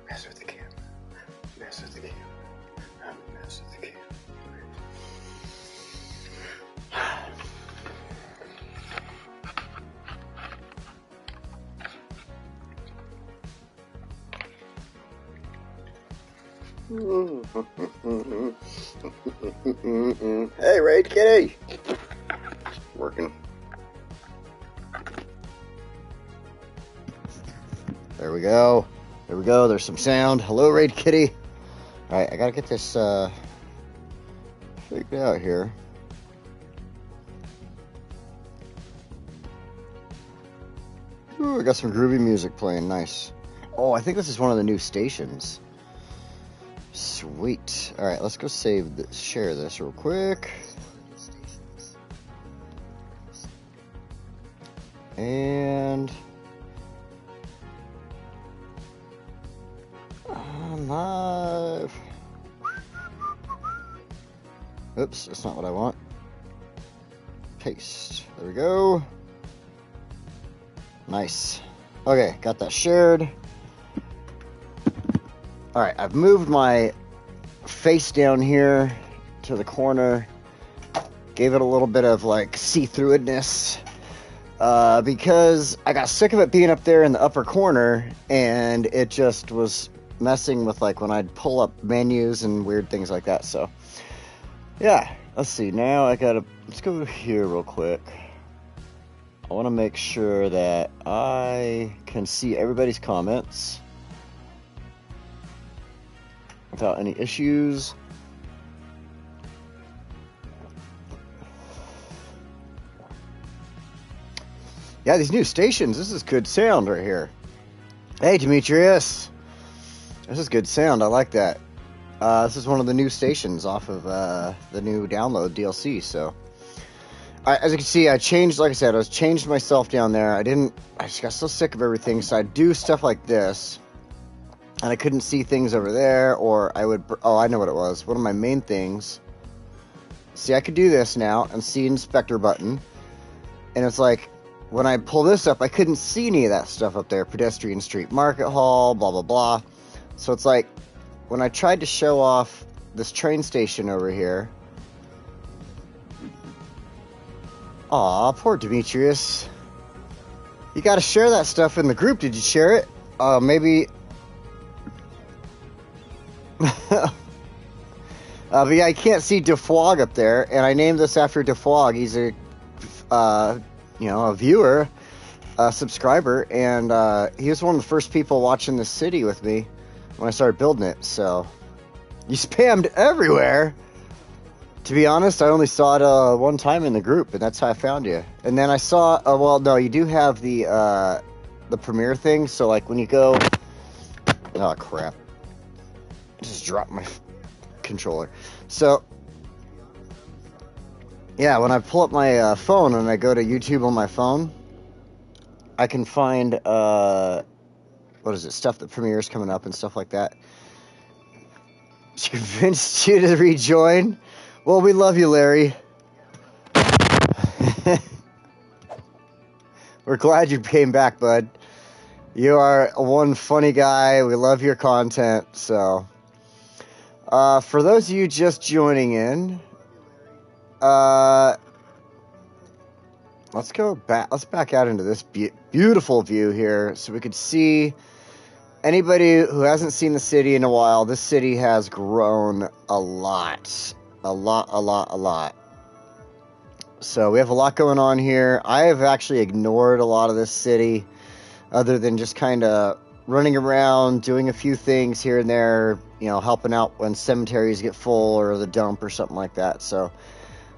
Mess with the camera. Mess with the camera. Mess with the camera. Hey, Raid Kitty! Working. There we go. There we go. There's some sound. Hello, Raid Kitty. Alright, I gotta get this figured out here. Ooh, I got some groovy music playing. Nice. Oh, I think this is one of the new stations. Sweet. Alright, let's go save this, share this real quick. And I'm live. Oops, that's not what I want. Paste. There we go. Nice. Okay, got that shared. Alright, I've moved my face down here to the corner. Gave it a little bit of like see-throughness. Because I got sick of it being up there in the upper corner, and it just was messing with like when I'd pull up menus and weird things like that. So yeah, let's see. Now let's go here real quick. I want to make sure that I can see everybody's comments without any issues. Yeah, these new stations, this is good sound right here. Hey, Demetrius. This is good sound. I like that. This is one of the new stations off of the new download DLC. So, as you can see, I changed, like I said, I changed myself down there. I just got so sick of everything. So I'd do stuff like this, and I couldn't see things over there, or I would, oh, I know what it was. One of my main things. See, I could do this now and see inspector button. And it's like, when I pull this up, I couldn't see any of that stuff up there. Pedestrian Street Market Hall, blah, blah, blah. So it's like, when I tried to show off this train station over here. Aw, poor Demetrius. You gotta share that stuff in the group. Did you share it? Maybe. But yeah, I can't see DeFwog up there, and I named this after DeFwog. He's a viewer, a subscriber, and he was one of the first people watching the city with me when I started building it. So you spammed everywhere. To be honest, I only saw it one time in the group, and that's how I found you. And then I saw, well, no, you do have the premiere thing. So like when you go, oh crap, I just dropped my controller. So yeah, when I pull up my phone and I go to YouTube on my phone, I can find, what is it, stuff that premieres coming up and stuff like that. She convinced you to rejoin? Well, we love you, Larry. We're glad you came back, bud. You are one funny guy. We love your content. So, for those of you just joining in, let's go back. Let's back out into this beautiful view here, so we could see anybody who hasn't seen the city in a while. This city has grown a lot. So we have a lot going on here. I have actually ignored a lot of this city, other than just kind of running around, doing a few things here and there, helping out when cemeteries get full or the dump or something like that. So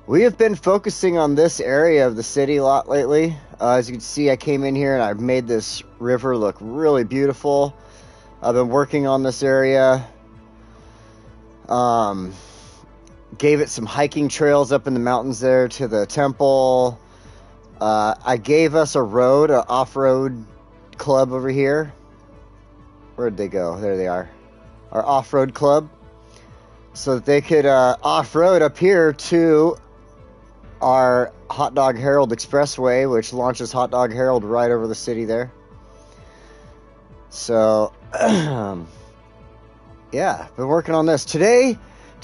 we have been focusing on this area of the city a lot lately. As you can see, I came in here and I've made this river look really beautiful. I've been working on this area. Gave it some hiking trails up in the mountains there to the temple. I gave us a road, an off-road club over here. Where'd they go? There they are. Our off-road club. So that they could off-road up here to our Hot Dog Herald Expressway, which launches Hot Dog Herald right over the city there. So, yeah, been working on this. Today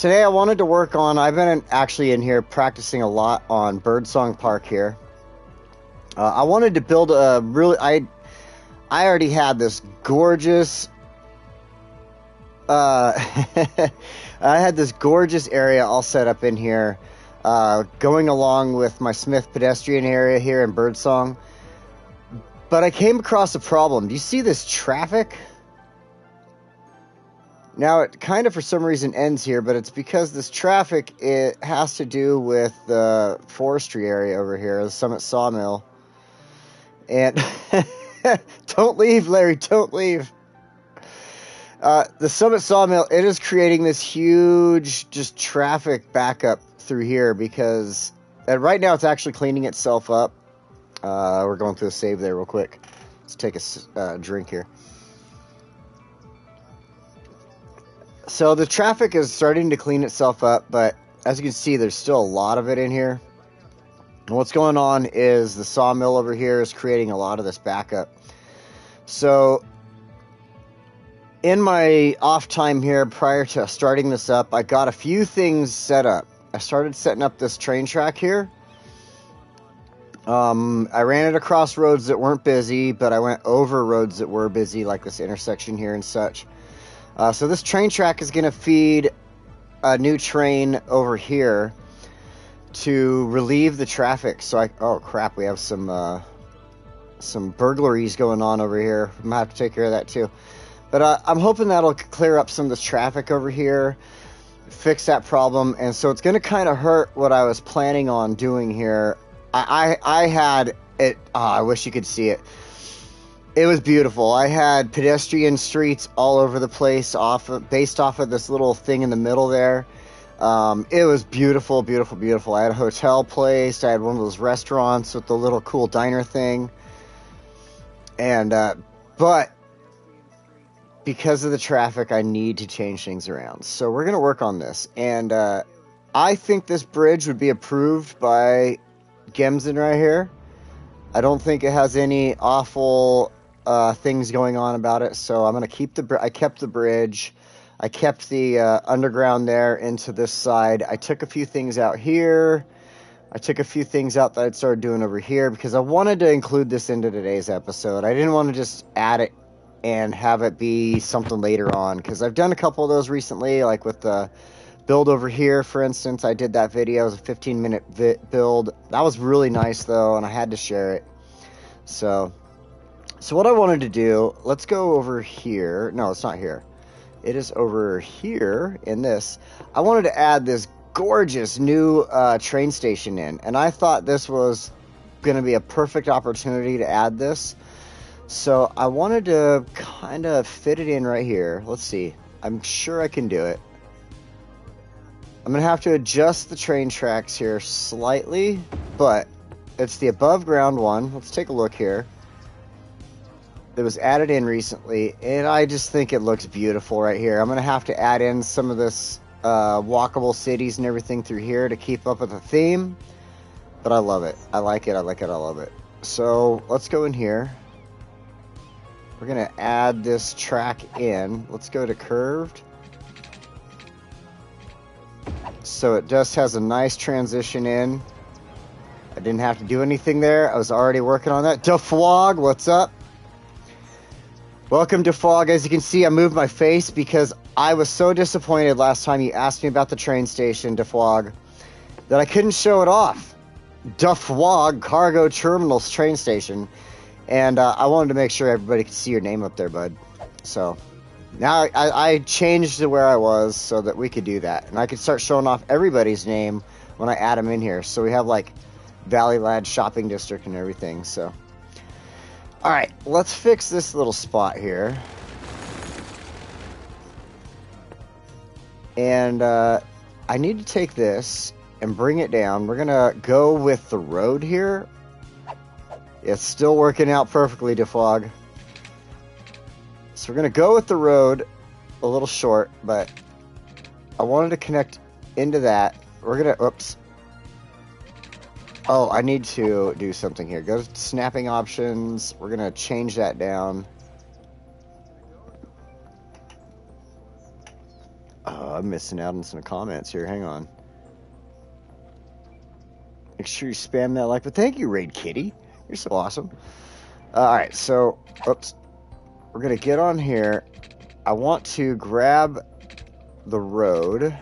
I wanted to work on, I've been actually in here practicing a lot on Birdsong Park here. I wanted to build a really, I already had this gorgeous, I had this gorgeous area all set up in here, going along with my Smith pedestrian area here in Birdsong. But I came across a problem. Do you see this traffic? Now, it kind of, for some reason, ends here, but it's because this traffic, it has to do with the forestry area over here, the Summit Sawmill. And don't leave, Larry, don't leave. The Summit Sawmill, it is creating this huge just traffic backup through here because right now it's actually cleaning itself up. We're going through a save there real quick. Let's take a drink here. So the traffic is starting to clean itself up, but as you can see, there's still a lot of it in here. And what's going on is the sawmill over here is creating a lot of this backup. So in my off time here, prior to starting this up, I got a few things set up. I started setting up this train track here. I ran it across roads that weren't busy, but I went over roads that were busy, like this intersection here and such. So this train track is going to feed a new train over here to relieve the traffic. So oh crap, we have some burglaries going on over here. I'm gonna have to take care of that too. But I'm hoping that'll clear up some of this traffic over here, fix that problem. And so it's going to kind of hurt what I was planning on doing here. I had it. Oh, I wish you could see it. It was beautiful. I had pedestrian streets all over the place, based off of this little thing in the middle there. It was beautiful, beautiful, beautiful. I had a hotel place. I had one of those restaurants with the little cool diner thing. And but because of the traffic, I need to change things around. So we're gonna work on this. And I think this bridge would be approved by Gemsen right here. I don't think it has any awful things going on about it, so I'm gonna keep I kept the bridge. I kept the underground there into this side. I took a few things out here. I took a few things out that I'd started doing over here because I wanted to include this into today's episode. I didn't want to just add it and have it be something later on, because I've done a couple of those recently, like with the build over here, for instance. I did that video. It was a 15-minute build. That was really nice, though, and I had to share it. So what I wanted to do, let's go over here. No, it's not here. It is over here in this. I wanted to add this gorgeous new train station in, and I thought this was going to be a perfect opportunity to add this. So I wanted to kind of fit it in right here. Let's see. I'm sure I can do it. I'm going to have to adjust the train tracks here slightly, but it's the above ground one. Let's take a look here. It was added in recently, and I just think it looks beautiful right here. I'm going to have to add in some of this walkable cities and everything through here to keep up with the theme, but I love it. I like it. I like it. I love it. So let's go in here. We're going to add this track in. Let's go to curved. So it just has a nice transition in. I didn't have to do anything there. I was already working on that. DeFwog, what's up? Welcome to Fog. As you can see, I moved my face because I was so disappointed last time you asked me about the train station, DeFwog, that I couldn't show it off. DeFwog Cargo Terminals train station. And I wanted to make sure everybody could see your name up there, bud. So now I changed to where I was so that we could do that. And I could start showing off everybody's name when I add them in here. So we have like Valley Lad Shopping District and everything. So, all right, let's fix this little spot here. And I need to take this and bring it down. We're going to go with the road here. It's still working out perfectly, Defog. So we're going to go with the road, a little short, but I wanted to connect into that. We're going to, oops. Oh, I need to do something here. Go to snapping options. We're going to change that down. Oh, I'm missing out on some comments here. Hang on. Make sure you spam that like. But thank you, Raid Kitty. You're so awesome. All right, so, oops. We're going to get on here. I want to grab the road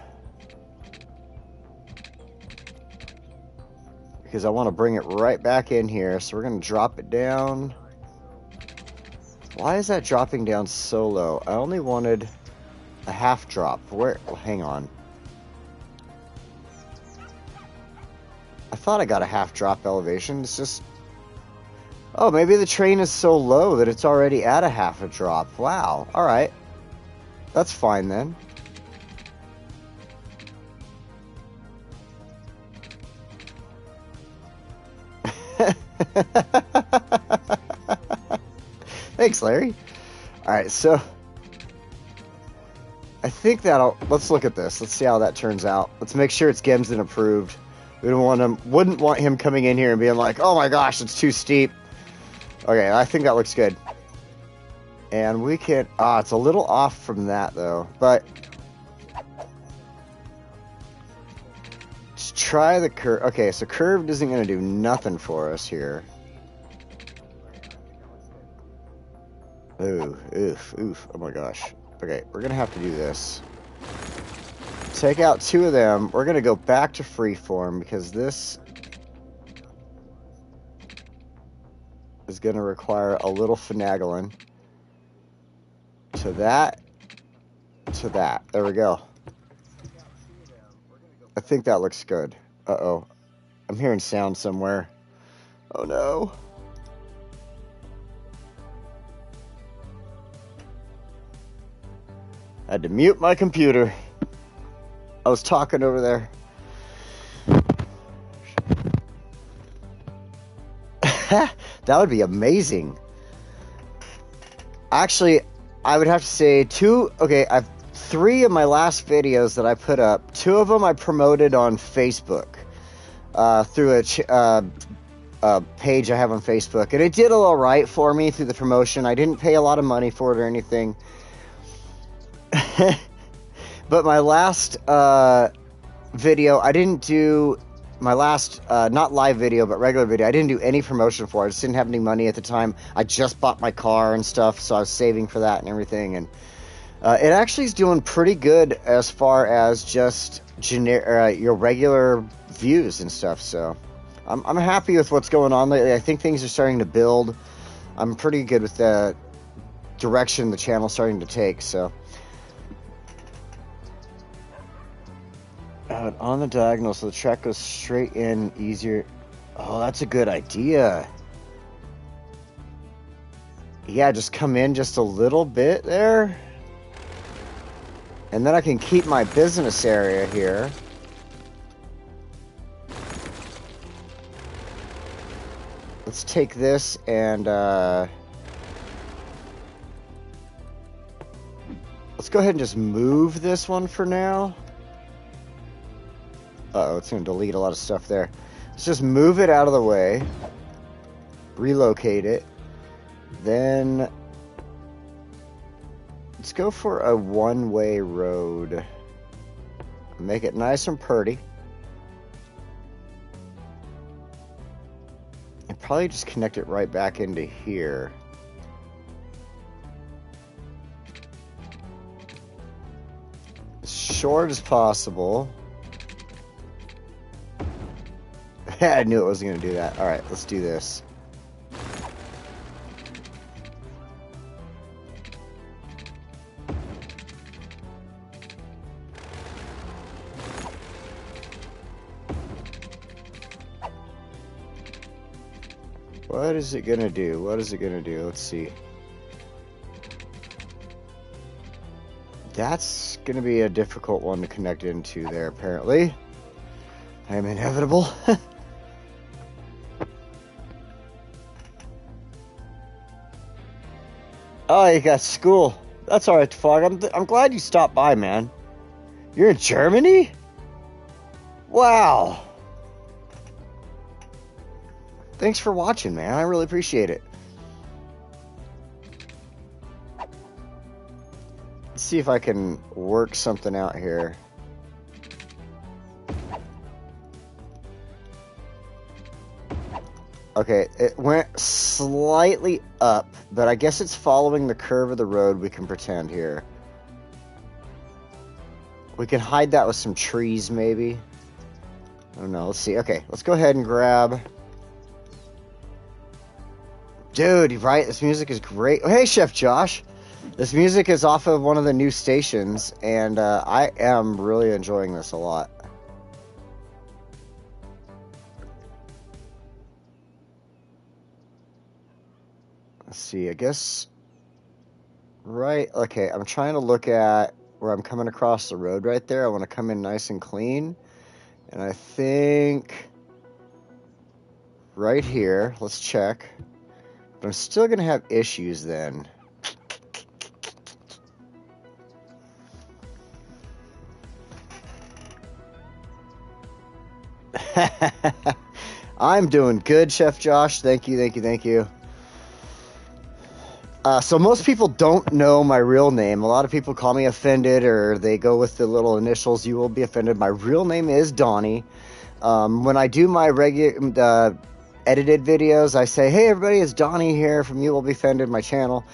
because I want to bring it right back in here. So we're going to drop it down. Why is that dropping down so low? I only wanted a half drop. Where? Well, hang on. I thought I got a half drop elevation. It's just... Oh, maybe the train is so low that it's already at a half a drop. Wow. All right. That's fine then. Thanks, Larry. All right, so I think that'll... Let's look at this. Let's see how that turns out. Let's make sure it's Gemsden approved. We don't want him... Wouldn't want him coming in here and being like, oh my gosh, it's too steep. Okay, I think that looks good. And we can... it's a little off from that, though. But... Let's try the curve. Okay, so curved isn't going to do nothing for us here. Ooh, oof. Oh my gosh. Okay, we're going to have to do this. Take out two of them. We're going to go back to freeform because this is going to require a little finagling. To that. To that. There we go. I think that looks good. Uh-oh. I'm hearing sound somewhere. Oh no. I had to mute my computer. I was talking over there. That would be amazing. Actually, I would have to say okay, I've 3 of my last videos that I put up. 2 of them I promoted on Facebook through a page I have on Facebook, and it did all right for me through the promotion. I didn't pay a lot of money for it or anything. But my last video, I didn't do my last not live video but regular video. I didn't do any promotion for it. I just didn't have any money at the time. I just bought my car and stuff, so I was saving for that and everything. And it actually is doing pretty good as far as just your regular views and stuff. So I'm happy with what's going on lately. I think things are starting to build. I'm pretty good with the direction the channel's starting to take. So on the diagonal, so the track goes straight in easier. Oh, that's a good idea. Yeah, just come in just a little bit there. And then I can keep my business area here. Let's take this and let's go ahead and just move this one for now. Uh-oh, it's going to delete a lot of stuff there. Let's just move it out of the way. Relocate it. Then let's go for a one-way road. Make it nice and pretty. And probably just connect it right back into here. As short as possible. I knew it wasn't going to do that. Alright, let's do this. What is it going to do? What is it going to do? Let's see. That's going to be a difficult one to connect into there, apparently. I am inevitable. Oh, you got school. That's alright, Fog. I'm glad you stopped by, man. You're in Germany? Wow. Thanks for watching, man. I really appreciate it. Let's see if I can work something out here. Okay, it went slightly up, but I guess it's following the curve of the road, we can pretend here. We can hide that with some trees, maybe. I don't know, let's see. Okay, let's go ahead and grab... Dude, right? This music is great. Oh, hey, Chef Josh. This music is off of one of the new stations, and I am really enjoying this a lot. Let's see, I guess... Right, okay, I'm trying to look at where I'm coming across the road right there. I want to come in nice and clean. And I think... Right here, let's check. But I'm still going to have issues then. I'm doing good, Chef Josh. Thank you, thank you, thank you. So most people don't know my real name. A lot of people call me Offended, or they go with the little initials, You Will Be Offended. My real name is Donnie. When I do my regular edited videos, I say, hey everybody, it's Donnie here from You Will Be Offended, my channel.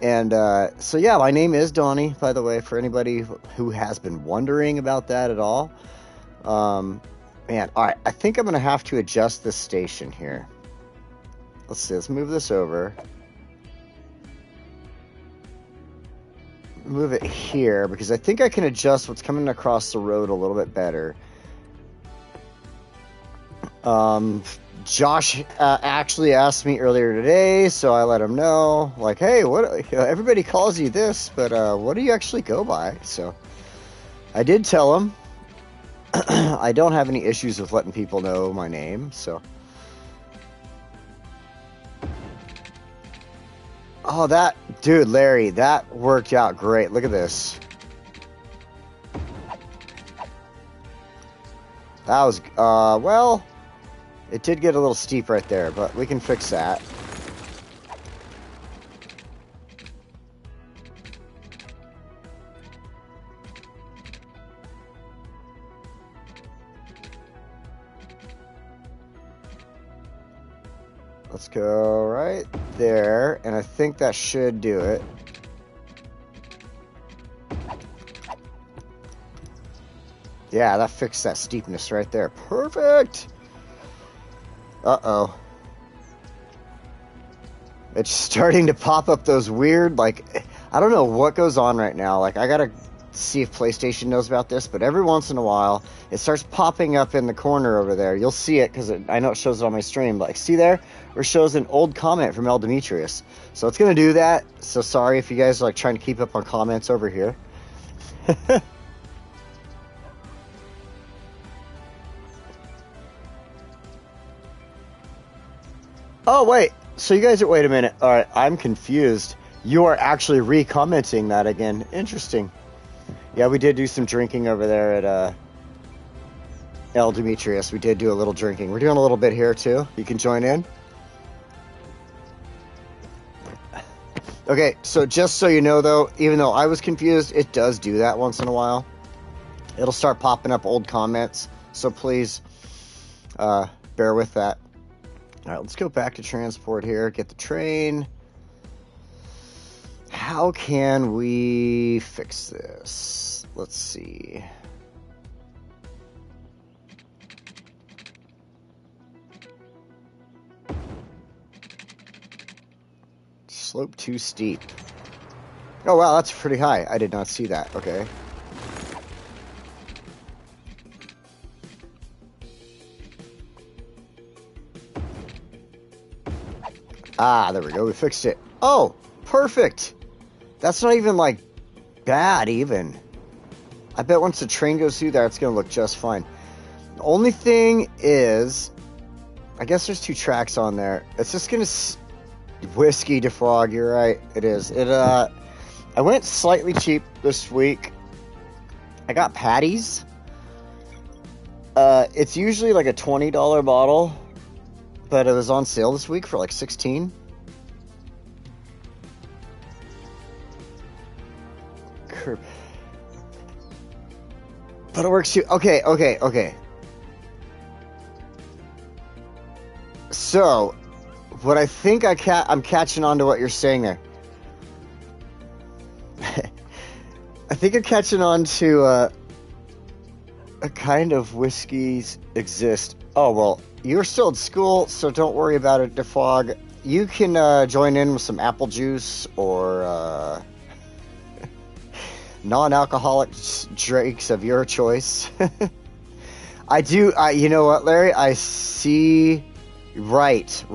And so yeah, my name is Donnie, by the way, for anybody who has been wondering about that at all. Man, alright, I think I'm going to have to adjust this station here. Let's see, let's move this over. Move it here, because I think I can adjust what's coming across the road a little bit better. Josh actually asked me earlier today, so I let him know, like, hey, what? Everybody calls you this, but what do you actually go by? So I did tell him. I don't have any issues with letting people know my name, so. Oh, that, dude, Larry, that worked out great. Look at this. That was, well, it did get a little steep right there, but we can fix that. Let's go right there, and I think that should do it. Yeah, that fixed that steepness right there. Perfect! Uh-oh. It's starting to pop up those weird, like, I don't know what goes on right now. Like, I gotta see if PlayStation knows about this, but every once in a while, it starts popping up in the corner over there. You'll see it, because I know it shows it on my stream. Like, see there? Or shows an old comment from El Demetrius. So it's going to do that. So sorry if you guys are like trying to keep up on comments over here. Oh, wait. So you guys are... Wait a minute. All right, I'm confused. You are actually re-commenting that again. Interesting. Yeah, we did do some drinking over there at El Demetrius. We did do a little drinking. We're doing a little bit here, too. You can join in. Okay, so just so you know, though, even though I was confused, it does do that once in a while. It'll start popping up old comments, so please bear with that. All right, let's go back to transport here, get the train. How can we fix this? Let's see. Slope too steep. Oh, wow, that's pretty high. I did not see that. Okay. Ah, there we go. We fixed it. Oh, perfect. That's not even like bad even. I bet once the train goes through there, it's going to look just fine. The only thing is, I guess there's 2 tracks on there. It's just going to... Whiskey defrog, you're right. It is. I went slightly cheap this week. I got patties. It's usually like a $20 bottle, but it was on sale this week for like $16. But it works too. Okay. So, what I think I'm catching on to what you're saying there. I think I'm catching on to a kind of whiskeys exist. Oh, well, you're still at school, so don't worry about it, Defog. You can join in with some apple juice or non-alcoholic drinks of your choice. I do. You know what, Larry? I see. Right.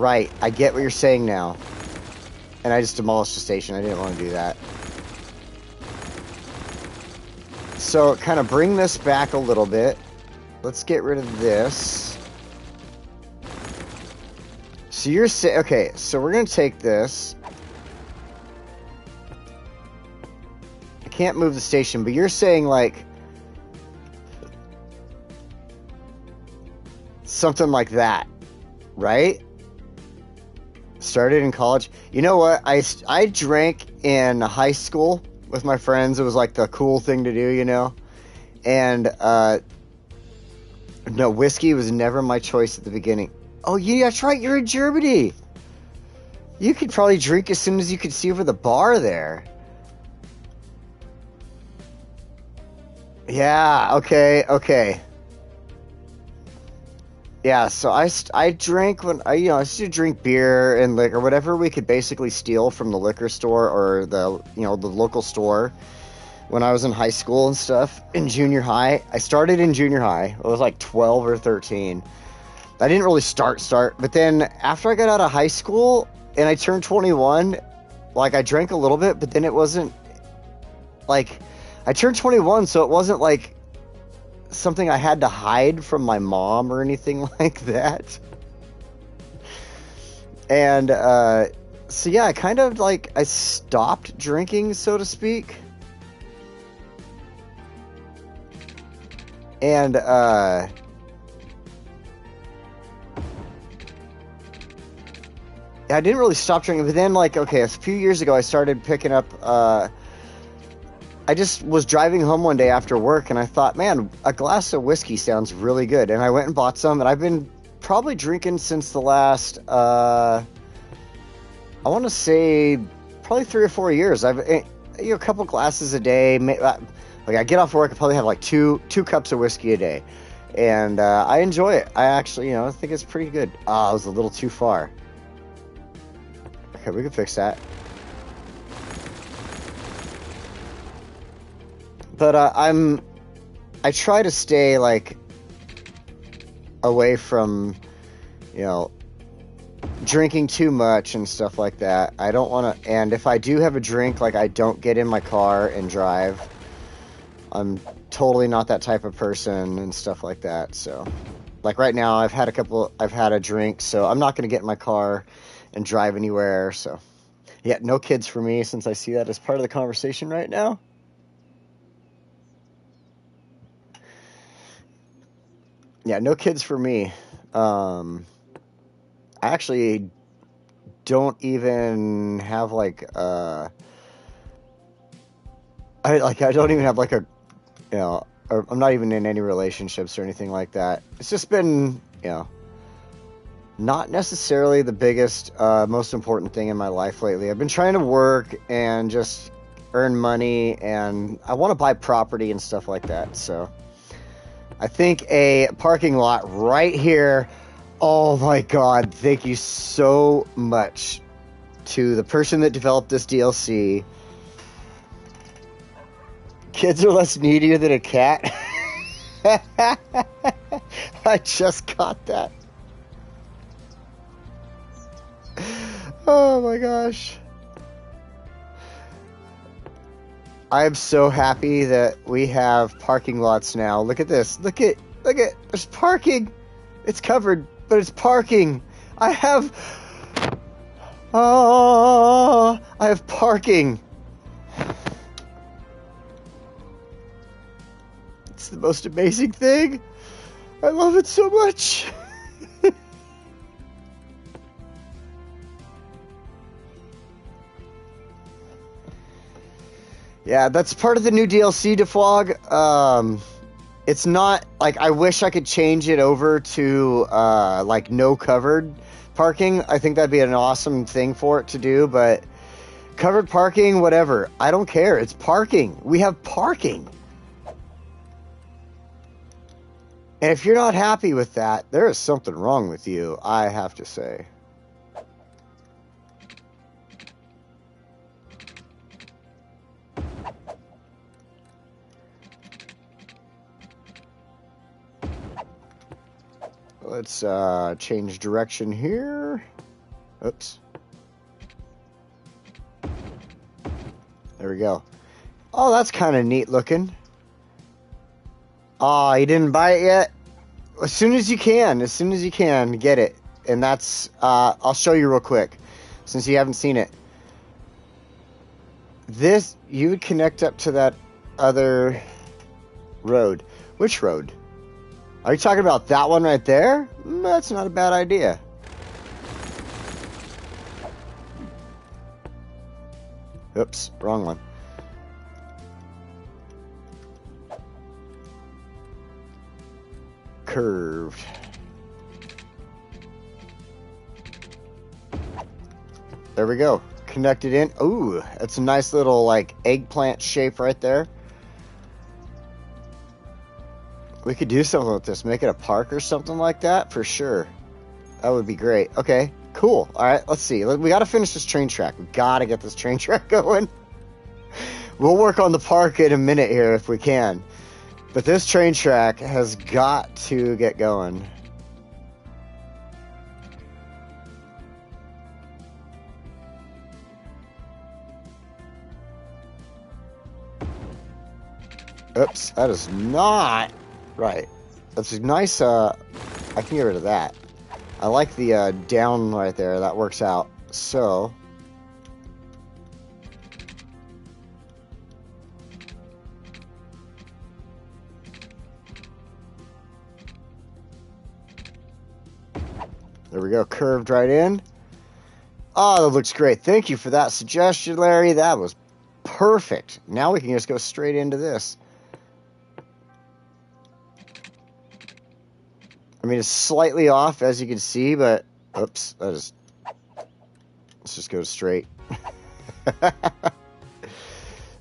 I get what you're saying now. And I just demolished the station. I didn't want to do that. So, kind of bring this back a little bit. Let's get rid of this. So you're saying... Okay, so we're going to take this. I can't move the station, but you're saying, like... something like that. Right? Started in college. You know what? I drank in high school with my friends. It was like the cool thing to do, you know? And, no, whiskey was never my choice at the beginning. Oh, yeah, that's right. You're in Germany. You could probably drink as soon as you could see over the bar there. Yeah, okay. Yeah, so I drank when I used to drink beer and liquor, whatever we could basically steal from the liquor store or the local store when I was in high school and stuff. In junior high, I started in junior high. I was like 12 or 13. I didn't really start, but then after I got out of high school and I turned 21, like I drank a little bit, but then it wasn't like I turned 21, so it wasn't like something I had to hide from my mom or anything like that. And so yeah, I kind of like I stopped drinking, so to speak. And I didn't really stop drinking, but then like okay, a few years ago I started picking up I just was driving home one day after work and I thought, man, a glass of whiskey sounds really good. And I went and bought some, and I've been probably drinking since the last, I want to say probably 3 or 4 years. I've, a couple glasses a day. Like I get off work, I probably have like two cups of whiskey a day. And I enjoy it. I actually, I think it's pretty good. It was a little too far. Okay, we can fix that. But I try to stay like away from, drinking too much and stuff like that. I don't want to, and if I do have a drink, like I don't get in my car and drive. I'm totally not that type of person and stuff like that. So, like right now, I've had a drink, so I'm not going to get in my car and drive anywhere. So, yeah, no kids for me, since I see that as part of the conversation right now. Yeah, no kids for me. I actually don't even have like I don't even have like a or I'm not even in any relationships or anything like that. It's just been not necessarily the biggest most important thing in my life lately. I've been trying to work and just earn money, and I want to buy property and stuff like that. So I think a parking lot right here. Oh my God, thank you so much to the person that developed this DLC. Kids are less needier than a cat. I just got that. Oh my gosh. I am so happy that we have parking lots now. Look at this. Look at, there's parking. It's covered, but it's parking. I have parking. It's the most amazing thing. I love it so much. Yeah, that's part of the new DLC, Defog. It's not like I wish I could change it over to like no covered parking. I think that'd be an awesome thing for it to do, but covered parking, whatever. I don't care. It's parking. We have parking. And if you're not happy with that, there is something wrong with you, I have to say. Let's change direction here. Oops. There we go. Oh, that's kind of neat looking. Oh, you didn't buy it yet? As soon as you can, get it. And that's, I'll show you real quick, since you haven't seen it. This, you would connect up to that other road. Which road? Are you talking about that one right there? That's not a bad idea. Oops, wrong one. Curved. There we go. Connected in. Ooh, that's a nice little like eggplant shape right there. We could do something with this. Make it a park or something like that for sure. That would be great. Okay, cool. All right, let's see. We got to finish this train track. We got to get this train track going. We'll work on the park in a minute here if we can. But this train track has got to get going. Oops, that is not right. That's a nice, I can get rid of that. I like the down right there. That works out. So, there we go. Curved right in. Oh, that looks great. Thank you for that suggestion, Larry. That was perfect. Now we can just go straight into this. I mean, it's slightly off, as you can see, but... Oops, that is... Let's just go straight.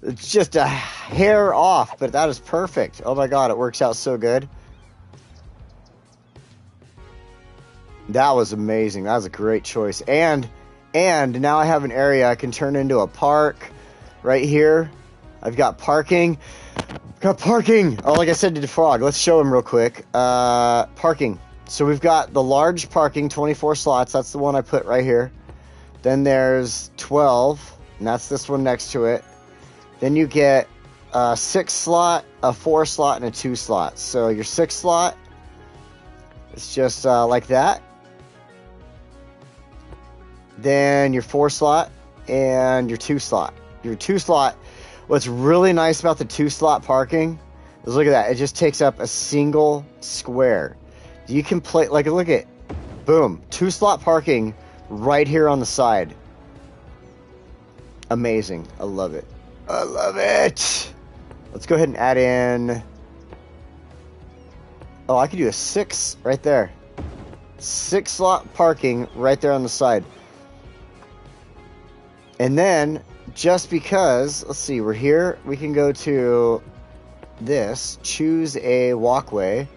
It's just a hair off, but that is perfect. Oh my god, it works out so good. That was amazing. That was a great choice. And now I have an area I can turn into a park right here. I've got parking. Oh, like I said to Defrog, let's show him real quick. Parking. So we've got the large parking, 24 slots. That's the one I put right here. Then there's 12, and that's this one next to it. Then you get a 6 slot, a 4 slot, and a 2 slot. So your 6 slot is just like that. Then your 4 slot and your 2 slot. Your 2 slot, what's really nice about the 2 slot parking is look at that. It just takes up a single square. You can play, like, look at, boom, 2 slot parking right here on the side. Amazing. I love it. I love it. Let's go ahead and add in. Oh, I could do a 6 right there. 6 slot parking right there on the side. And then, just because, let's see, we're here, we can go to this, choose a walkway.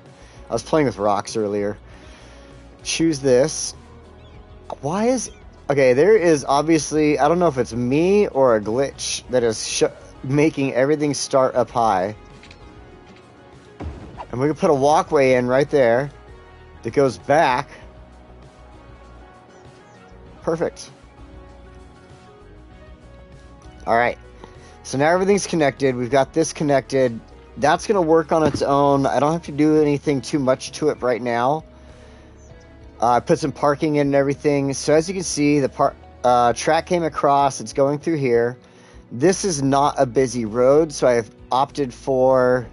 I was playing with rocks earlier. Choose this. Why is... Okay, there is obviously, I don't know if it's me or a glitch that is making everything start up high. And we can put a walkway in right there that goes back. Perfect. Alright. So now everything's connected. We've got this connected. That's going to work on its own. I don't have to do anything too much to it right now. I put some parking in and everything. So as you can see, the track came across. It's going through here. This is not a busy road, so I have opted for...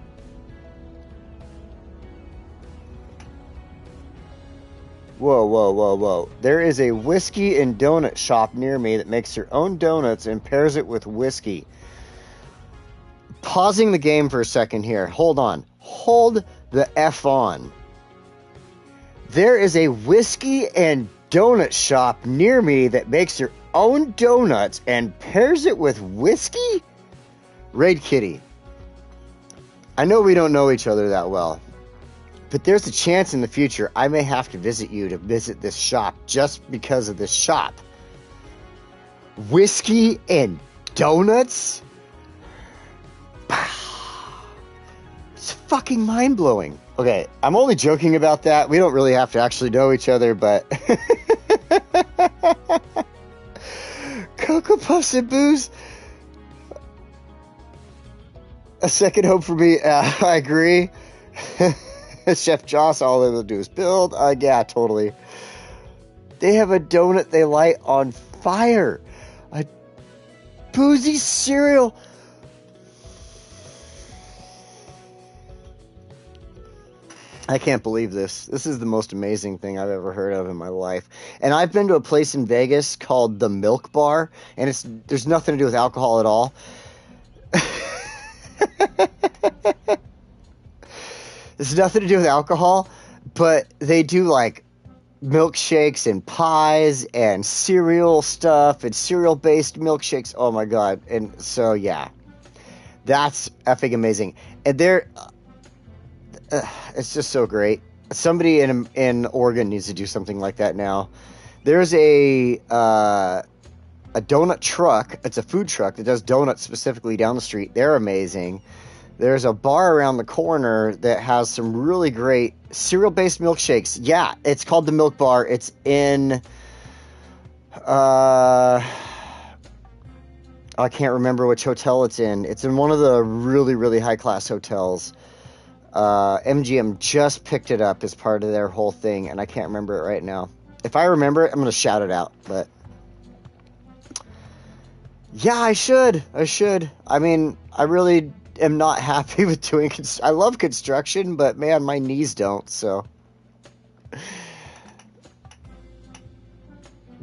Whoa, whoa, whoa, whoa. There is a whiskey and donut shop near me that makes their own donuts and pairs it with whiskey. Pausing the game for a second here. Hold on. Hold the F on. There is a whiskey and donut shop near me that makes their own donuts and pairs it with whiskey? Raid Kitty. I know we don't know each other that well, but there's a chance in the future I may have to visit you to visit this shop just because of this shop. Whiskey and donuts? It's fucking mind-blowing. Okay, I'm only joking about that. We don't really have to actually know each other, but... Cocoa Puffs and booze? A second hope for me. I agree. Chef Joss, all they will do is build. Yeah, totally. They have a donut they light on fire. A boozy cereal. I can't believe this. This is the most amazing thing I've ever heard of in my life. And I've been to a place in Vegas called the Milk Bar, and there's nothing to do with alcohol at all. There's nothing to do with alcohol, but they do like milkshakes and pies and cereal stuff and cereal-based milkshakes. Oh my god. And so, yeah. That's effing amazing. And it's just so great. Somebody in Oregon needs to do something like that now. There's a donut truck. It's a food truck that does donuts specifically down the street. They're amazing. There's a bar around the corner that has some really great cereal-based milkshakes. Yeah, it's called the Milk Bar. It's in... I can't remember which hotel it's in. It's in one of the really, really high-class hotels. MGM just picked it up as part of their whole thing, and I can't remember it right now. If I remember it, I'm going to shout it out, but... Yeah, I should. I mean, I really am not happy with doing... I love construction, but man, my knees don't, so...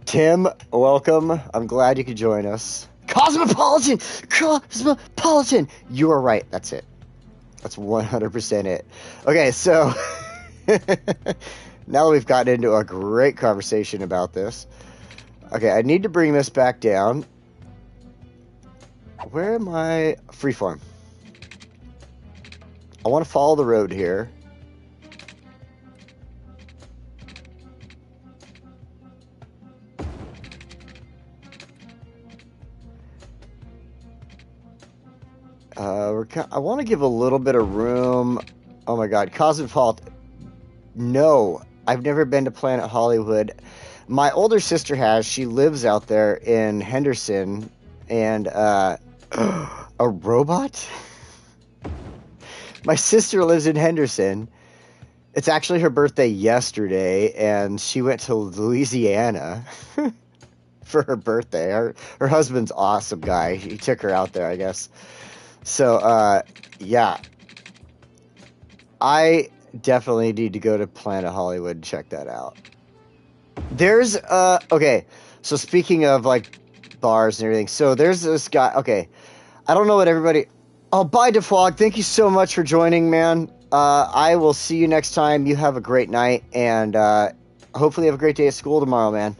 Tim, welcome. I'm glad you could join us. Cosmopolitan! You are right. That's it. That's 100% it. Okay, so... now that we've gotten into a great conversation about this... Okay, I need to bring this back down. Where am I? Freeform. I want to follow the road here. I want to give a little bit of room. Oh my god, Cosmopolitan. No, I've never been to Planet Hollywood. My older sister has. She lives out there in Henderson. And, a robot? My sister lives in Henderson. It's actually her birthday yesterday, and she went to Louisiana for her birthday. Her husband's awesome guy. He took her out there, I guess. So, yeah. I definitely need to go to Planet Hollywood and check that out. There's, okay. So speaking of, like, bars and everything. So there's this guy. Okay. I don't know what everybody... Oh, bye, Defog. Thank you so much for joining, man. I will see you next time. You have a great night, and hopefully have a great day at school tomorrow, man.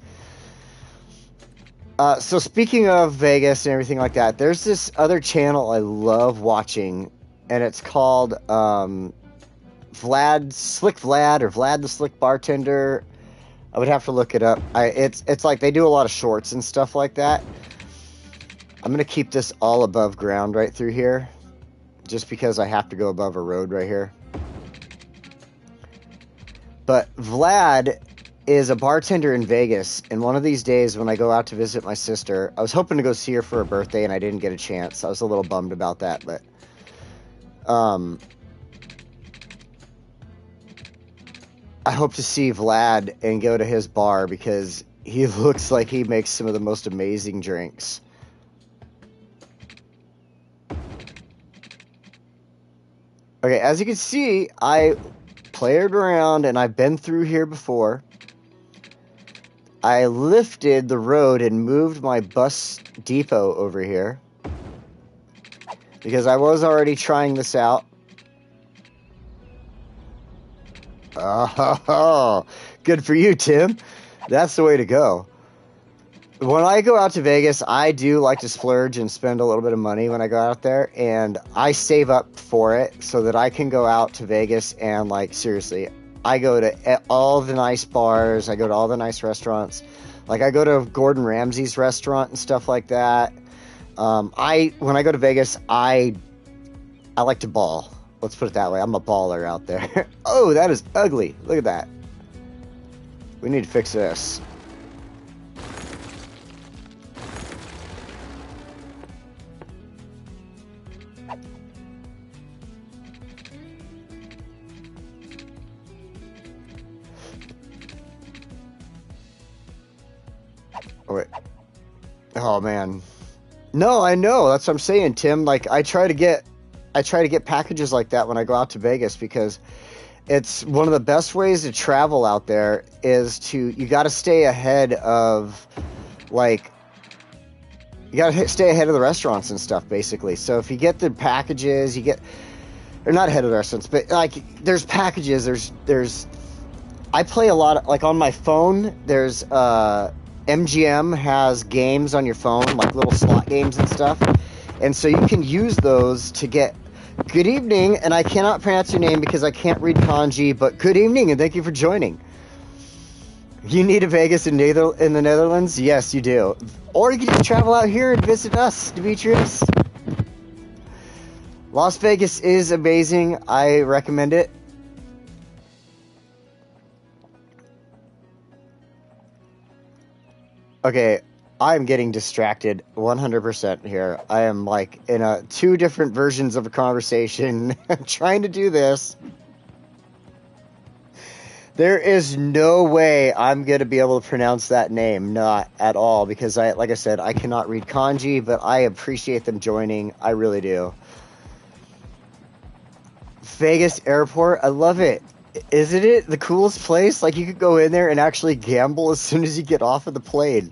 So speaking of Vegas and everything like that, there's this other channel I love watching, and it's called Slick Vlad, or Vlad the Slick Bartender. I would have to look it up. It's like they do a lot of shorts and stuff like that. I'm going to keep this all above ground right through here, just because I have to go above a road right here. But Vlad is a bartender in Vegas, and one of these days when I go out to visit my sister, I was hoping to go see her for her birthday, and I didn't get a chance. I was a little bummed about that, but I hope to see Vlad and go to his bar because he looks like he makes some of the most amazing drinks. Okay, as you can see, I played around and I've been through here before. I lifted the road and moved my bus depot over here because I was already trying this out. Oh, good for you, Tim. That's the way to go. When I go out to Vegas, I do like to splurge and spend a little bit of money when I go out there, and I save up for it so that I can go out to Vegas and, like, seriously, I go to all the nice bars, I go to all the nice restaurants. Like, I go to Gordon Ramsay's restaurant and stuff like that. When I go to Vegas, I like to ball. Let's put it that way. I'm a baller out there. Oh, that is ugly. Look at that. We need to fix this. Oh, wait. Oh, man. No, I know. That's what I'm saying, Tim. Like, I try to get packages like that when I go out to Vegas because it's one of the best ways to travel out there is you got to stay ahead of, like, you got to stay ahead of the restaurants and stuff, basically. So if you get the packages, or not ahead of the restaurants, but, like, there's packages, there's, I play a lot, like, on my phone, there's, MGM has games on your phone, like little slot games and stuff. And so you can use those to get good evening, and I cannot pronounce your name because I can't read kanji, but good evening and thank you for joining. You need a Vegas in the Netherlands? Yes, you do. Or you can just travel out here and visit us, Demetrius. Las Vegas is amazing. I recommend it. Okay, I'm getting distracted 100% here. I am like in two different versions of a conversation trying to do this. There is no way I'm going to be able to pronounce that name, not at all, because like I said, I cannot read kanji, but I appreciate them joining. I really do. Vegas Airport, I love it. Isn't it the coolest place? Like, you could go in there and actually gamble as soon as you get off of the plane.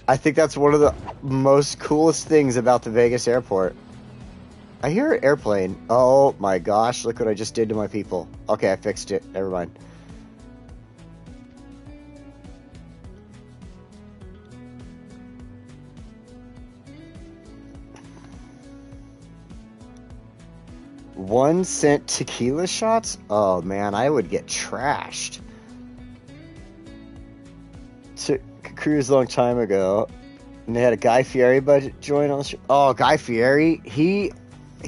I think that's one of the most coolest things about the Vegas airport. I hear an airplane. Oh my gosh, look what I just did to my people. Okay, I fixed it. Never mind. $1 tequila shots? Oh man, I would get trashed. Took a cruise a long time ago, and they had a Guy Fieri budget join on the show. Oh, Guy Fieri, he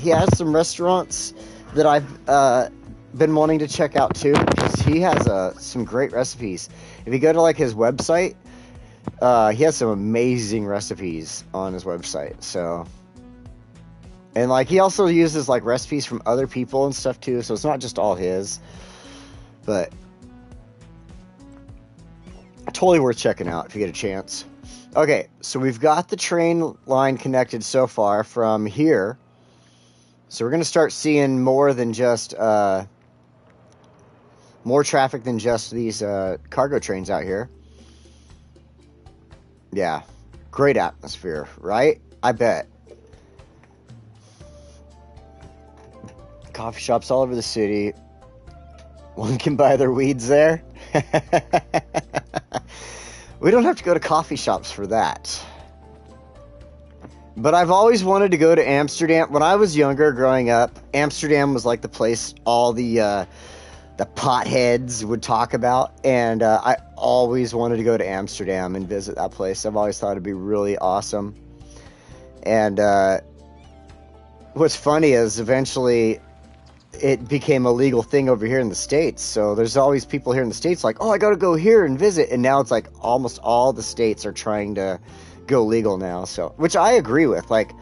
has some restaurants that I've been wanting to check out too, because he has some great recipes. If you go to like his website, he has some amazing recipes on his website. So. And, like, he also uses, like, recipes from other people and stuff, too. So it's not just all his. But totally worth checking out if you get a chance. Okay, so we've got the train line connected so far from here. So we're going to start seeing more than just, more traffic than just these cargo trains out here. Yeah, great atmosphere, right? I bet. Coffee shops all over the city. One can buy their weeds there. We don't have to go to coffee shops for that. But I've always wanted to go to Amsterdam. When I was younger, growing up, Amsterdam was like the place all the potheads would talk about. And I always wanted to go to Amsterdam and visit that place. I've always thought it'd be really awesome. And what's funny is eventually it became a legal thing over here in the States. So there's always people here in the States like, oh, I got to go here and visit. And now it's like almost all the states are trying to go legal now. So, which I agree with. Like,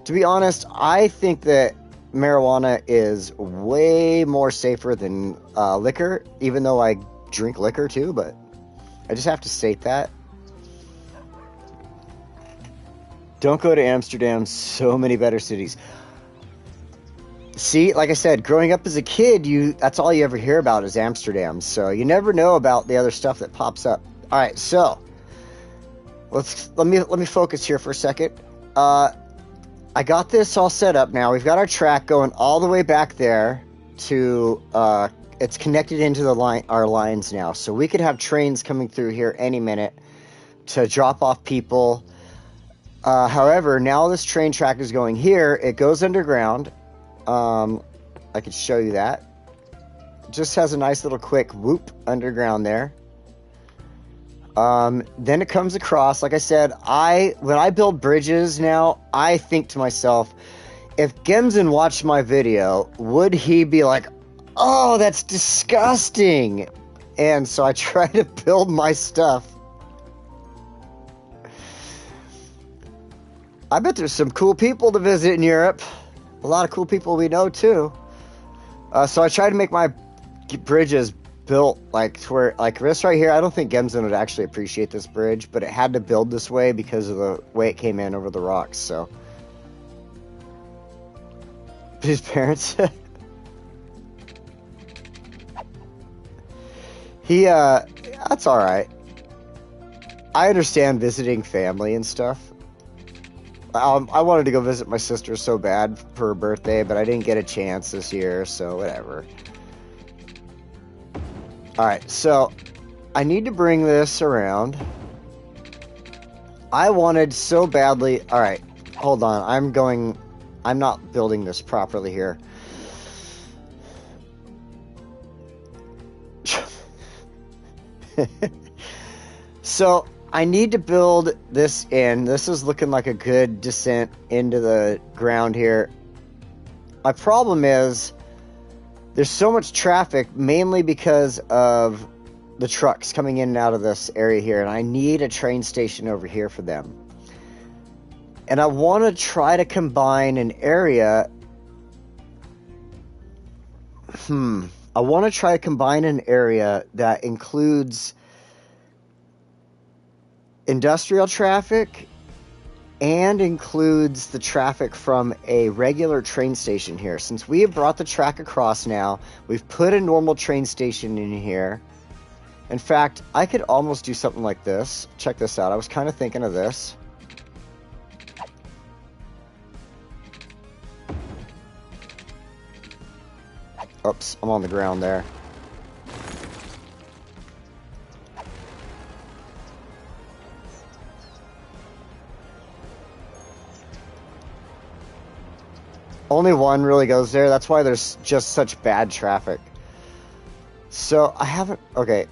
to be honest, I think that marijuana is way more safer than liquor, even though I drink liquor too, but I just have to state that. Don't go to Amsterdam. So many better cities. See, like I said, growing up as a kid, that's all you ever hear about is Amsterdam. So you never know about the other stuff that pops up. All right, so let me focus here for a second. I got this all set up now. We've got our track going all the way back there to it's connected into our lines now. So we could have trains coming through here any minute to drop off people. However, now this train track is going here. It goes underground. I could show you that. Just has a nice little quick whoop underground there. Then it comes across. Like I said, when I build bridges now, I think to myself, if Gemsen watched my video, would he be like, oh, that's disgusting? And so I try to build my stuff. I bet there's some cool people to visit in Europe. A lot of cool people we know too. So I try to make my bridges built like to where, like this right here. I don't think Gemsen would actually appreciate this bridge, but it had to build this way because of the way it came in over the rocks. So his parents, that's all right. I understand visiting family and stuff. I wanted to go visit my sister so bad for her birthday, but I didn't get a chance this year, so whatever. Alright, so I need to bring this around. I wanted so badly... Alright, hold on. I'm not building this properly here. So... I need to build this in. This is looking like a good descent into the ground here. My problem is there's so much traffic, mainly because of the trucks coming in and out of this area here, and I need a train station over here for them. And I want to try to combine an area... I want to try to combine an area that includes... industrial traffic and includes the traffic from a regular train station here. Since we have brought the track across now, we've put a normal train station in here. In fact, I could almost do something like this. Check this out. I was kind of thinking of this. Oops, I'm on the ground there. Only one really goes there. That's why there's just such bad traffic. So, I haven't... Okay.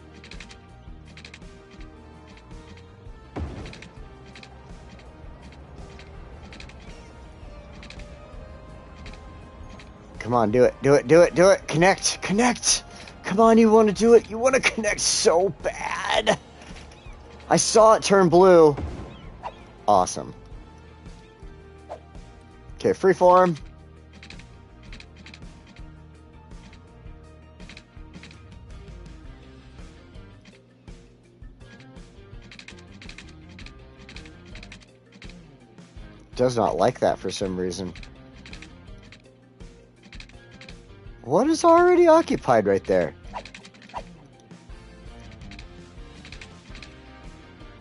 Come on, do it. Do it, do it, do it. Connect, connect. Come on, you want to do it. You want to connect so bad. I saw it turn blue. Awesome. Okay, freeform. Does not like that for some reason. What is already occupied right there?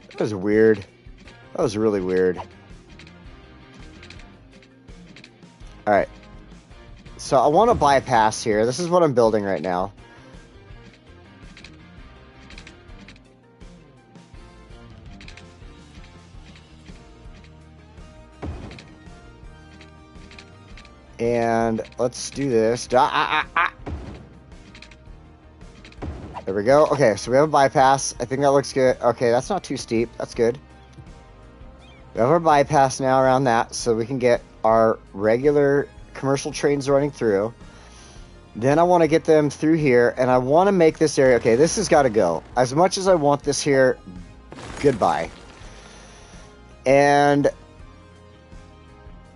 That was weird. That was really weird. Alright. So I want to bypass here. This is what I'm building right now. And let's do this. There we go. Okay, so we have a bypass. I think that looks good. Okay, that's not too steep. That's good. We have our bypass now around that, so we can get our regular commercial trains running through. Then I want to get them through here, and I want to make this area... Okay, this has got to go. As much as I want this here, goodbye. And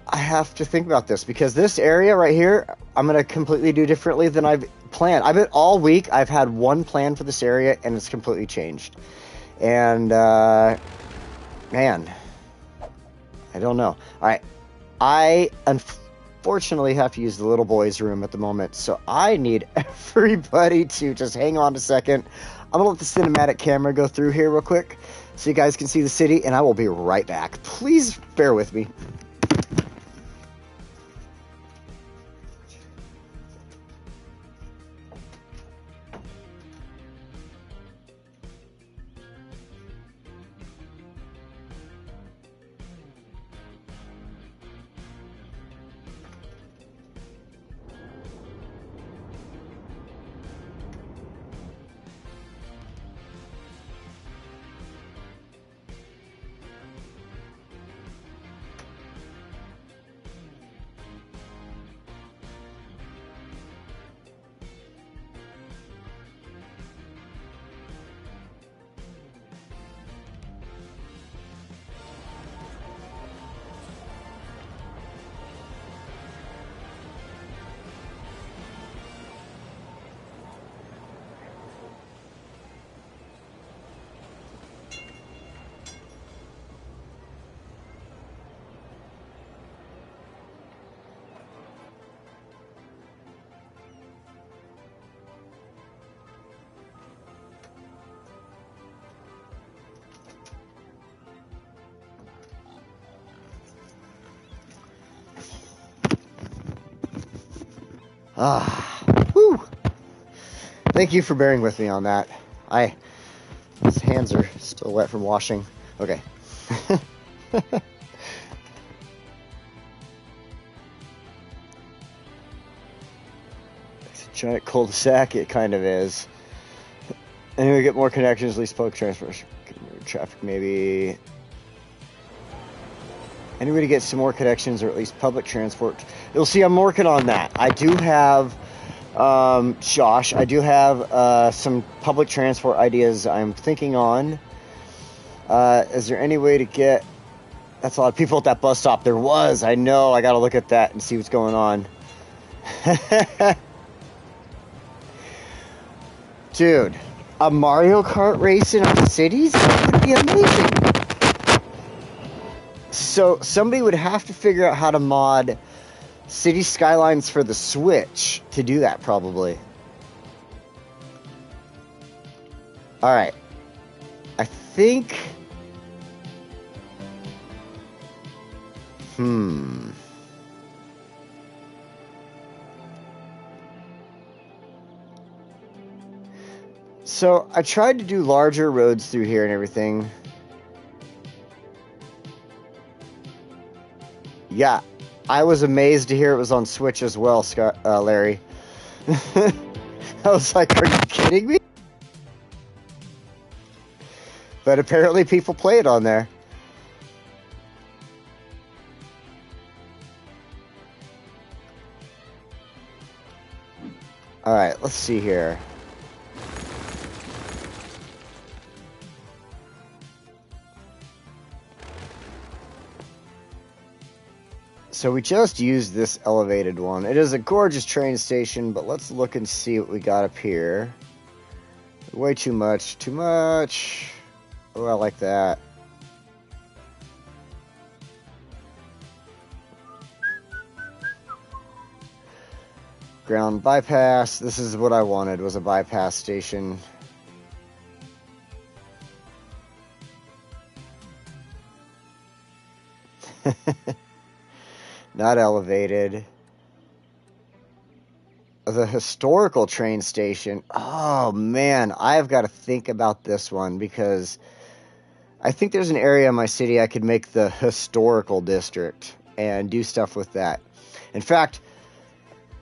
I have to think about this, because this area right here, I'm going to completely do differently than I've planned. All week, I've had one plan for this area, and it's completely changed. And, man, I don't know. All right, I unfortunately have to use the little boy's room at the moment, so I need everybody to just hang on a second. I'm gonna let the cinematic camera go through here real quick so you guys can see the city, and I will be right back. Please bear with me. Whew. Thank you for bearing with me on that. His hands are still wet from washing. Okay. It's a giant cul-de-sac, it kind of is. Anyway, get more connections, at least public transport. Traffic, maybe. Anyway, to get some more connections, or at least public transport. You'll see I'm working on that. I do have, Josh, I do have some public transport ideas I'm thinking on. Is there any way to get... That's a lot of people at that bus stop. There was. I know. I got to look at that and see what's going on. Dude, a Mario Kart race in our cities? That would be amazing. So somebody would have to figure out how to mod City Skylines for the Switch to do that, probably. Alright. I think... So, I tried to do larger roads through here and everything. Yeah, I was amazed to hear it was on Switch as well, Scott, Larry. I was like, are you kidding me? But apparently people play it on there. Alright, let's see here. So we just used this elevated one. It is a gorgeous train station, but let's look and see what we got up here. Way too much. Too much. Oh, I like that. Ground bypass. This is what I wanted, was a bypass station. Not elevated. The historical train station. Oh, man. I've got to think about this one because I think there's an area in my city I could make the historical district and do stuff with that. In fact,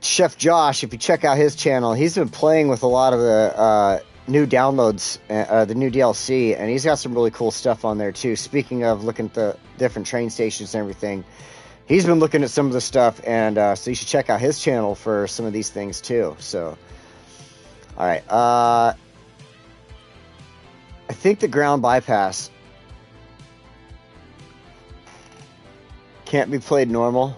Chef Josh, if you check out his channel, he's been playing with a lot of the new downloads, the new DLC, and he's got some really cool stuff on there, too. Speaking of looking at the different train stations and everything, he's been looking at some of the stuff, and so you should check out his channel for some of these things too. So, all right, I think the ground bypass can't be played normal.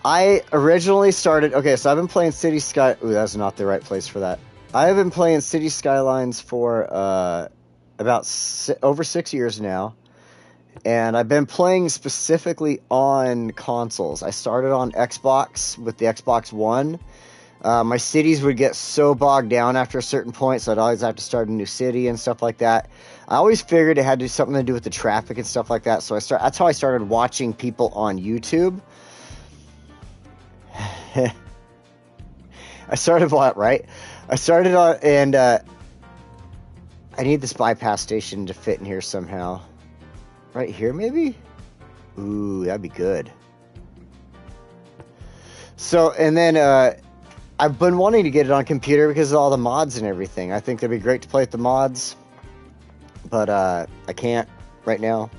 I originally started, okay, so I've been playing City Sky, ooh, that's not the right place for that. I have been playing City Skylines for about over 6 years now, and I've been playing specifically on consoles. I started on Xbox with the Xbox One. My cities would get so bogged down after a certain point, so I'd always have to start a new city and stuff like that. I always figured it had to do something to do with the traffic and stuff like that, so that's how I started watching people on YouTube. I started what, right? I started on, and I need this bypass station to fit in here somehow. Right here, maybe? Ooh, that'd be good. So, and then I've been wanting to get it on computer because of all the mods and everything. I think it'd be great to play with the mods, but I can't right now.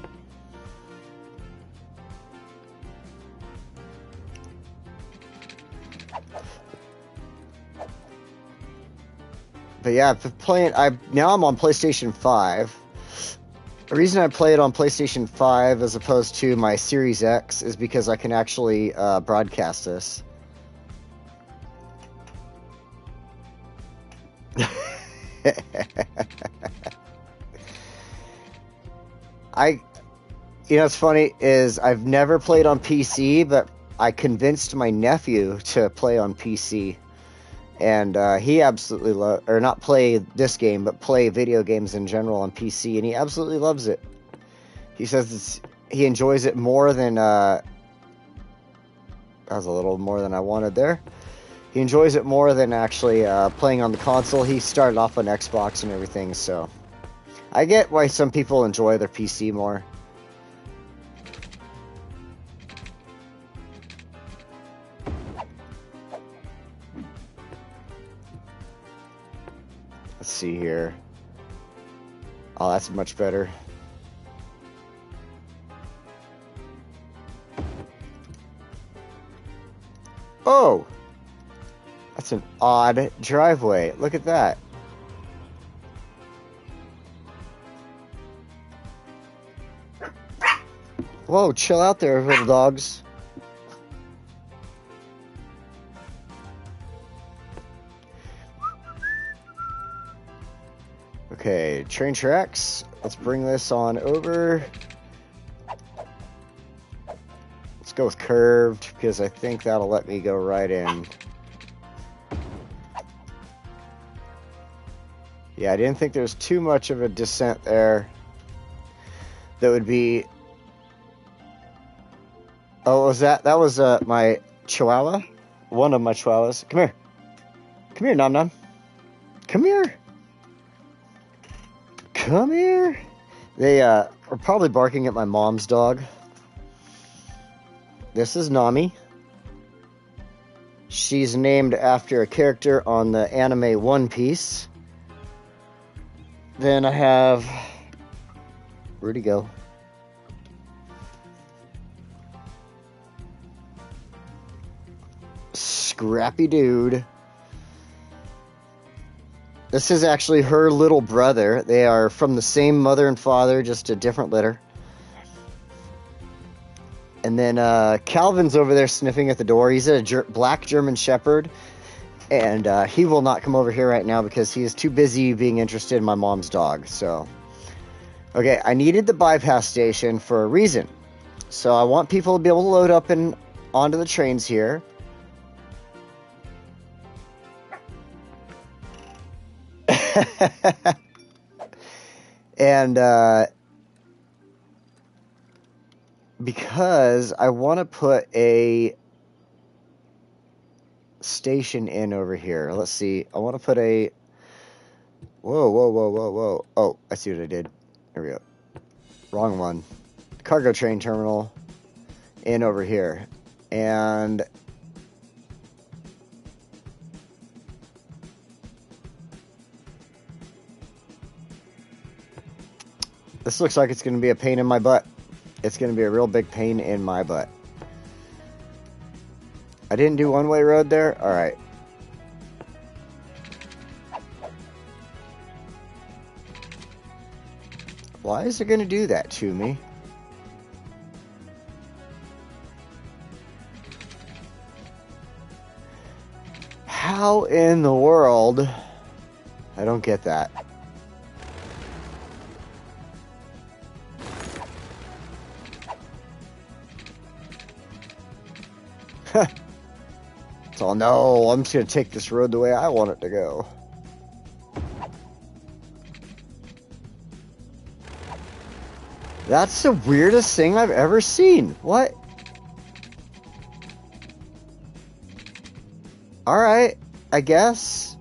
But yeah, now I'm on PlayStation 5. The reason I play it on PlayStation 5 as opposed to my Series X is because I can actually broadcast this. You know what's funny is I've never played on PC, but I convinced my nephew to play on PC. And he absolutely or not play this game, but play video games in general on PC, and he absolutely loves it. He says he enjoys it more than that was a little more than I wanted there. He enjoys it more than actually playing on the console. He started off on Xbox and everything, so I get why some people enjoy their PC more. Let's see here. Oh, that's much better. Oh! That's an odd driveway. Look at that. Whoa, chill out there, little dogs. Okay, train tracks. Let's bring this on over. Let's go with curved, because I think that'll let me go right in. Yeah, I didn't think there was too much of a descent there. That would be... Oh, what was that? That was my Chihuahua? One of my Chihuahuas. Come here. Come here, Nom Nom. Come here. Come here. They are probably barking at my mom's dog. This is Nami. She's named after a character on the anime One Piece. Then I have... Where'd he go? Scrappy dude. This is actually her little brother. They are from the same mother and father, just a different litter. And then Calvin's over there sniffing at the door. He's a black German Shepherd. And he will not come over here right now because he is too busy being interested in my mom's dog. So, okay, I needed the bypass station for a reason. So I want people to be able to load up and onto the trains here. And because I want to put a station in over here. Let's see. I want to put a... Whoa, whoa, whoa, whoa, whoa. Oh, I see what I did. Here we go. Wrong one. Cargo train terminal in over here. And... this looks like it's going to be a pain in my butt. it's going to be a real big pain in my butt. I didn't do one-way road there? Alright. Why is it going to do that to me? How in the world? I don't get that. So no, I'm just going to take this road the way I want it to go. That's the weirdest thing I've ever seen. What? Alright, I guess.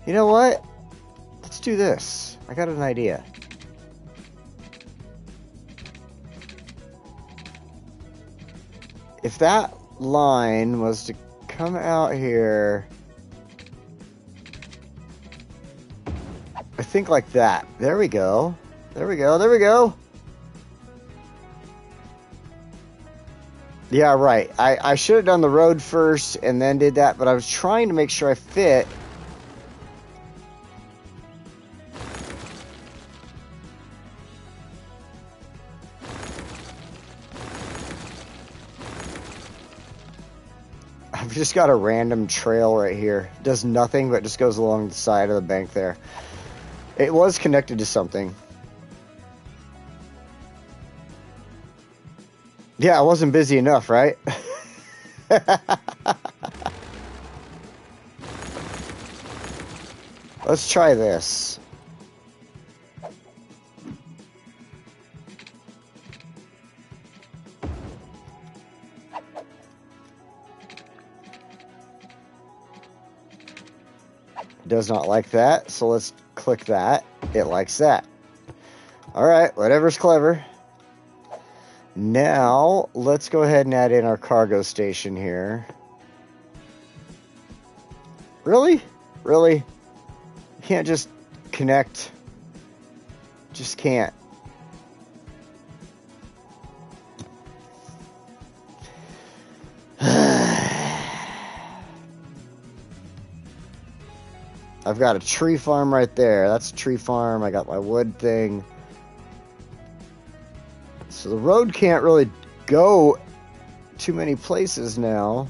You know what? Let's do this. I got an idea. If that line was to come out here, I think like that. There we go. There we go. There we go. Yeah, right. I should have done the road first and then did that, but I was trying to make sure I fit. I've just got a random trail right here. Does nothing, but just goes along the side of the bank there. It was connected to something. Yeah, I wasn't busy enough, right? Let's try this. It does not like that, so let's click that. It likes that. Alright, whatever's clever. Now, let's go ahead and add in our cargo station here. Really? Really? You can't just connect. Just can't. I've got a tree farm right there. That's a tree farm. I got my wood thing. So the road can't really go too many places now.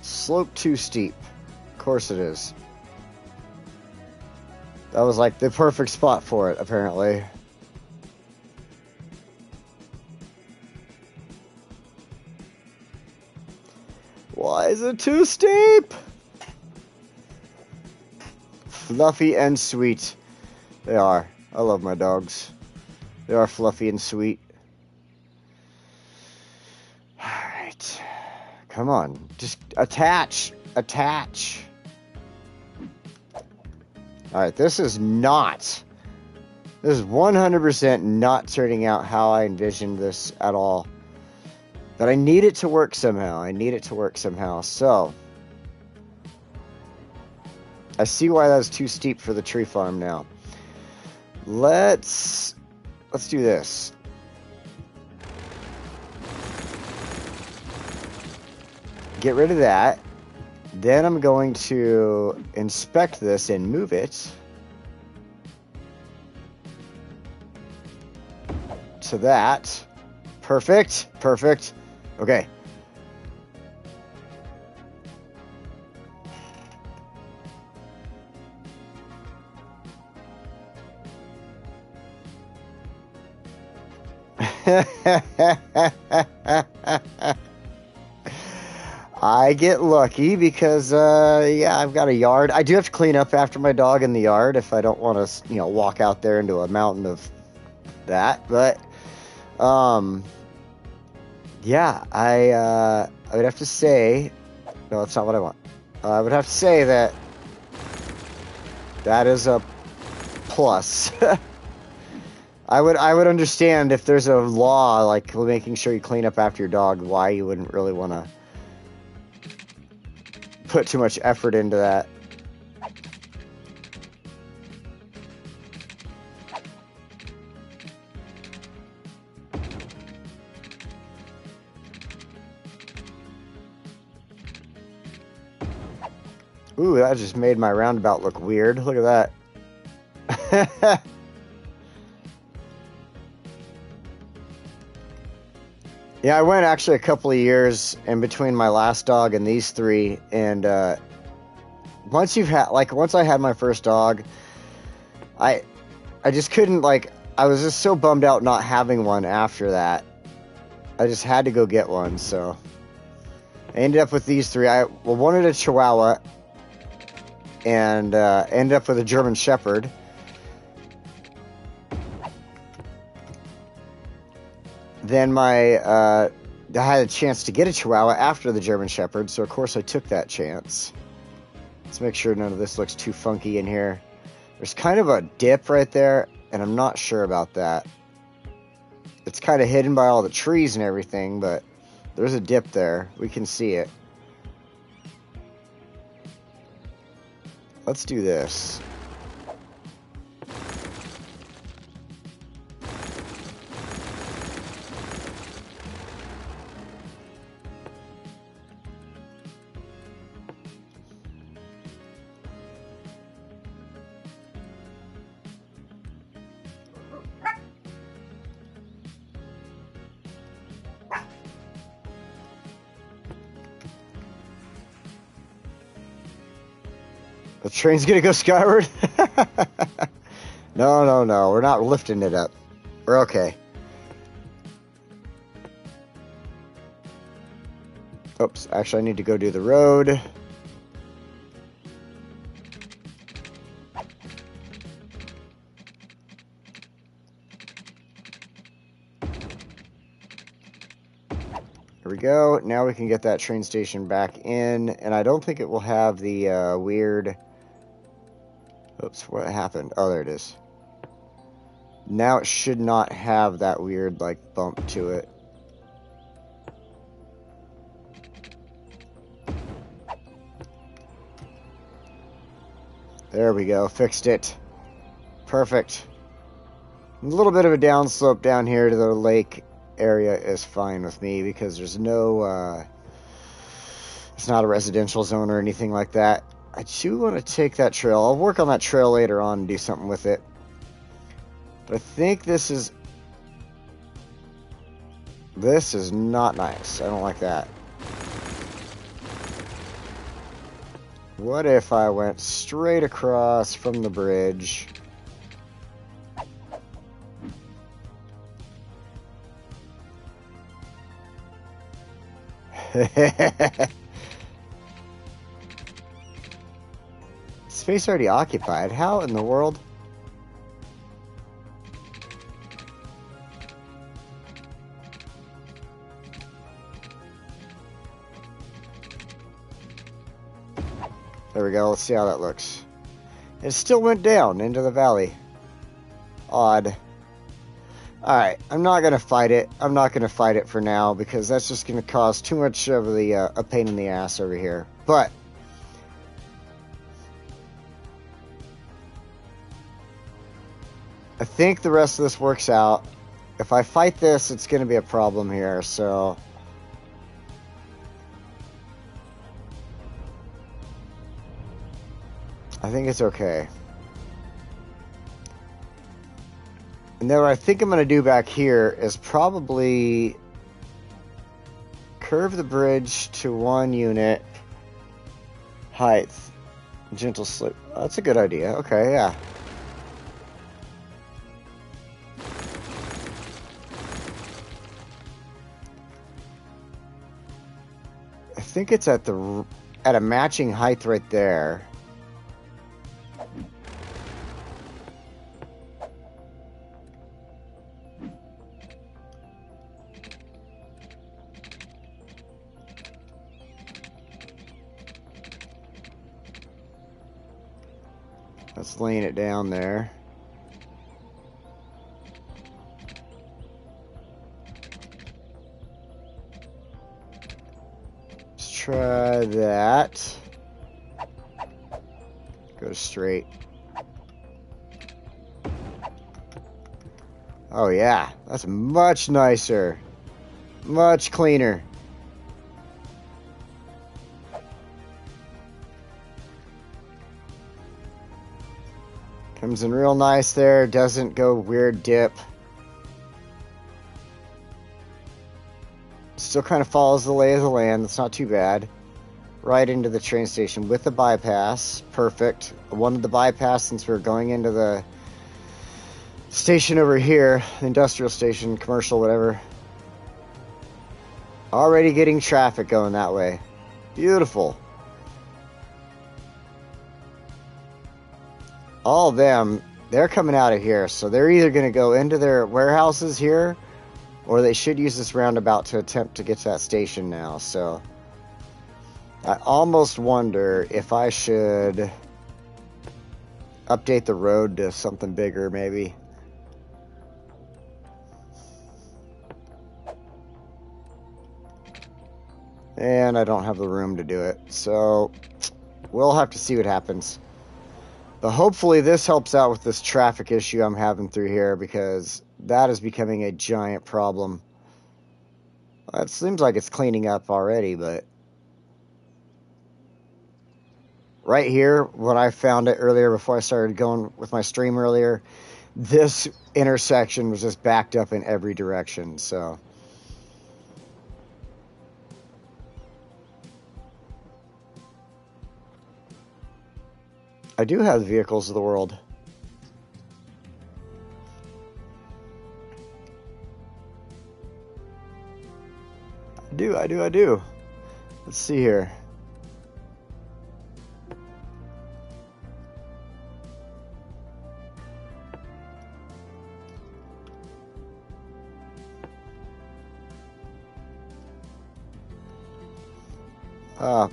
Slope too steep. Of course it is. That was like the perfect spot for it, apparently. Why is it too steep? Fluffy and sweet. They are. I love my dogs. They are fluffy and sweet. Alright. Come on. Just attach. Attach. Alright, this is 100% not turning out how I envisioned this at all. But I need it to work somehow. I need it to work somehow. So, I see why that's too steep for the tree farm now. Let's do this. Get rid of that. Then I'm going to inspect this and move it to that. Perfect. Perfect. Okay. I get lucky because, yeah, I've got a yard. I do have to clean up after my dog in the yard if I don't want to, you know, walk out there into a mountain of that. But, yeah, I would have to say, no, that's not what I want. I would have to say that that is a plus. I would understand if there's a law like making sure you clean up after your dog, why you wouldn't really want to put too much effort into that. Ooh, that just made my roundabout look weird. Look at that. Yeah, I went actually a couple of years in between my last dog and these three, and once I had my first dog, I just couldn't, like, I was just so bummed out not having one after that. I just had to go get one, so I ended up with these three. I wanted a Chihuahua, and ended up with a German Shepherd. Then I had a chance to get a Chihuahua after the German Shepherd, so of course I took that chance. Let's make sure none of this looks too funky in here. There's kind of a dip right there, and I'm not sure about that. It's kind of hidden by all the trees and everything, but there's a dip there. We can see it. Let's do this. The train's gonna go skyward? No. We're not lifting it up. We're okay. Oops, actually I need to go do the road. Here we go. Now we can get that train station back in, and I don't think it will have the weird... Oops, what happened? Oh, there it is. Now it should not have that weird, like, bump to it. There we go, fixed it. Perfect. A little bit of a downslope down here to the lake area is fine with me because there's no, it's not a residential zone or anything like that. I do want to take that trail. I'll work on that trail later on and do something with it. But I think this is not nice. I don't like that. What if I went straight across from the bridge? Space already occupied. How in the world? There we go. Let's see how that looks. It still went down into the valley. Odd. Alright, I'm not going to fight it. I'm not going to fight it for now because that's just going to cause too much of a pain in the ass over here. But I think the rest of this works out. If I fight this, it's going to be a problem here, so... I think it's okay. And then what I think I'm going to do back here is probably curve the bridge to 1 unit height. Gentle slope. Oh, that's a good idea. Okay, yeah. I think it's at a matching height right there. That's laying it down there. try that. Go straight. Oh yeah, that's much nicer. Much cleaner. Comes in real nice there. Doesn't go weird dip. Still kind of follows the lay of the land. It's not too bad. Right into the train station with the bypass. Perfect. I wanted the bypass since we're going into the station over here. The industrial station, commercial, whatever. Already getting traffic going that way. Beautiful. All of them, they're coming out of here. So they're either going to go into their warehouses here, or they should use this roundabout to attempt to get to that station now. So I almost wonder if I should update the road to something bigger, maybe. And I don't have the room to do it. So we'll have to see what happens. But hopefully this helps out with this traffic issue I'm having through here, because that is becoming a giant problem. It seems like it's cleaning up already, but right here, when I found it earlier before I started going with my stream earlier, this intersection was just backed up in every direction. So I do have the vehicles of the world. I do. Let's see here.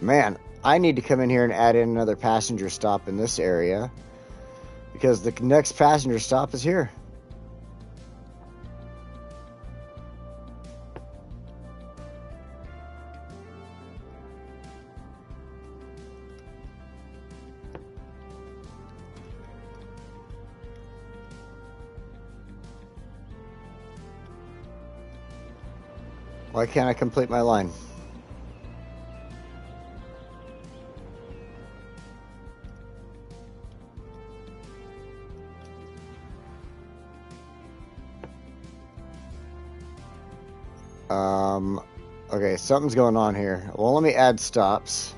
Man, I need to come in here and add in another passenger stop in this area, because the next passenger stop is here. Why can't I complete my line? Okay, something's going on here. Well, let me add stops.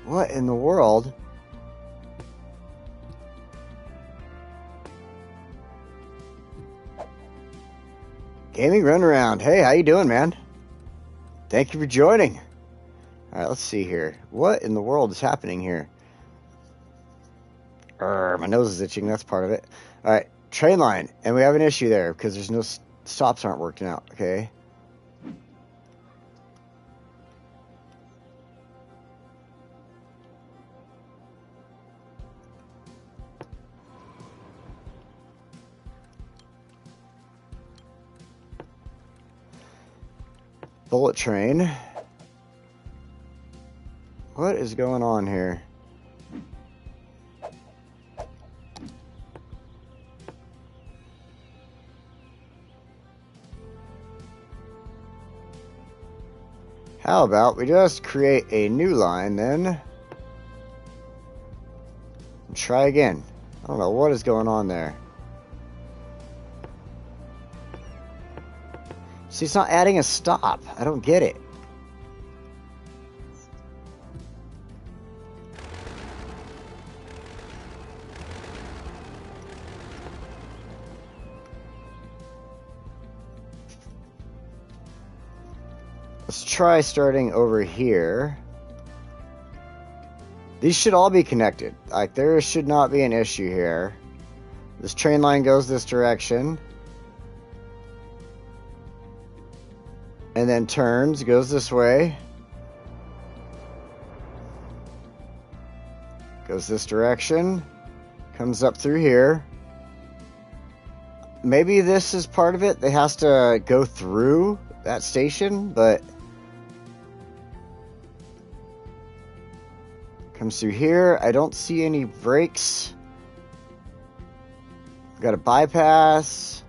What in the world? Gaming Runaround. Hey, how you doing, man? Thank you for joining. All right, let's see here. What in the world is happening here? My nose is itching. That's part of it. All right, train line. And we have an issue there because there's no stops aren't working out. Okay. Bullet train. What is going on here? How about we just create a new line then? And try again. I don't know what is going on there. See, it's not adding a stop. I don't get it. Let's try starting over here. These should all be connected. Like, there should not be an issue here. This train line goes this direction. And then turns, goes this way. Goes this direction. Comes up through here. maybe this is part of it. They has to go through that station, but comes through here. I don't see any brakes. Got a bypass.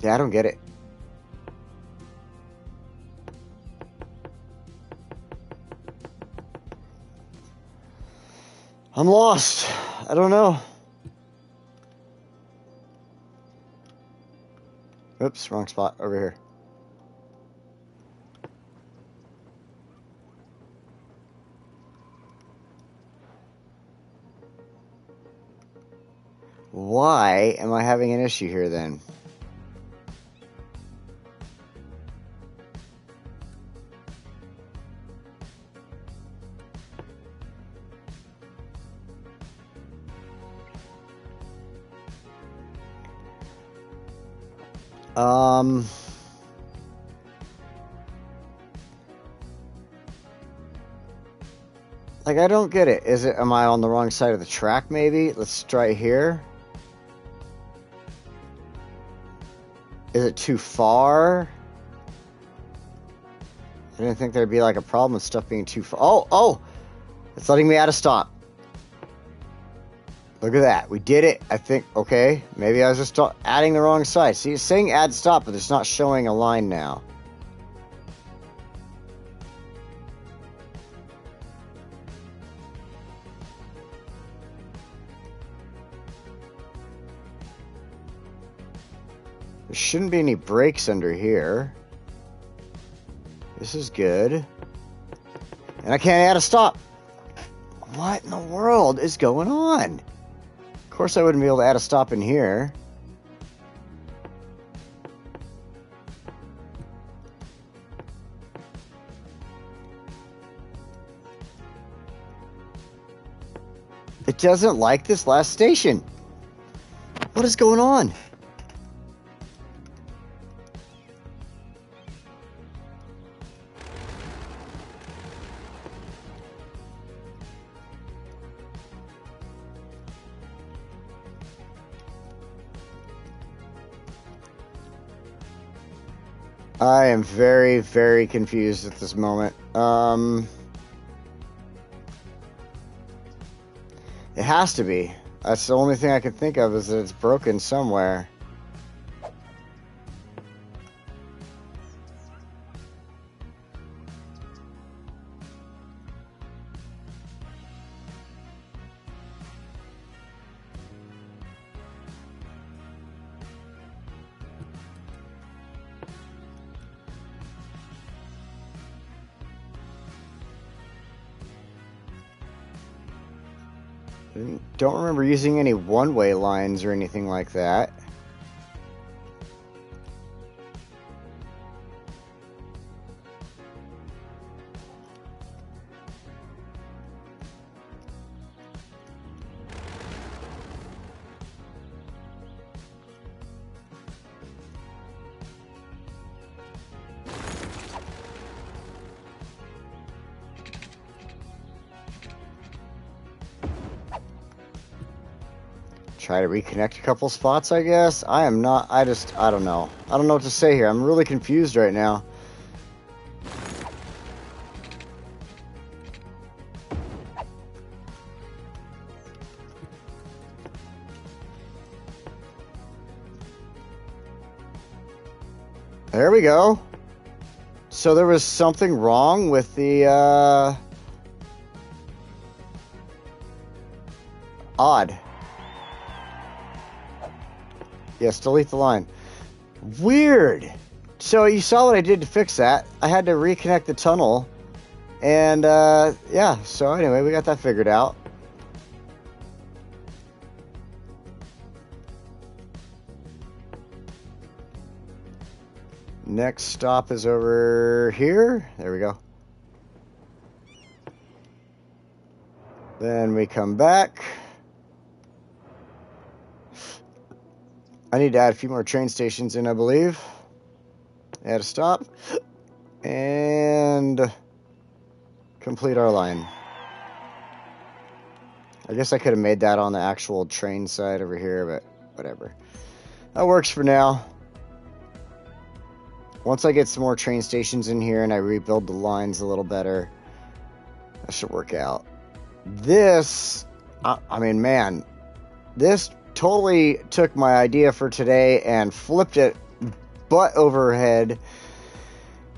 Yeah, I don't get it. I'm lost. I don't know. Oops, wrong spot. Over here. Why am I having an issue here then? Like, I don't get it. Am I on the wrong side of the track maybe? Let's try here. Is it too far? I didn't think there'd be like a problem with stuff being too far. Oh! It's letting me add a stop. Look at that. We did it. I think, okay. Maybe I was just adding the wrong side. See, it's saying add stop, but it's not showing a line now. There shouldn't be any brakes under here. This is good. And I can't add a stop. What in the world is going on? Of course I wouldn't be able to add a stop in here. It doesn't like this last station. What is going on? I am very, very confused at this moment. It has to be. That's the only thing I can think of is that it's broken somewhere. Don't remember using any one-way lines or anything like that. Try to reconnect a couple spots, I guess. I don't know. I don't know what to say here. I'm really confused right now. There we go. So there was something wrong with the, odd. Yes, delete the line. Weird. So you saw what I did to fix that. I had to reconnect the tunnel. And, yeah. So anyway, we got that figured out. Next stop is over here. There we go. Then we come back. I need to add a few more train stations in, I believe. Add a stop. And complete our line. I guess I could have made that on the actual train side over here, but whatever. That works for now. Once I get some more train stations in here and I rebuild the lines a little better, that should work out. This, I mean, man, this totally took my idea for today and flipped it butt overhead,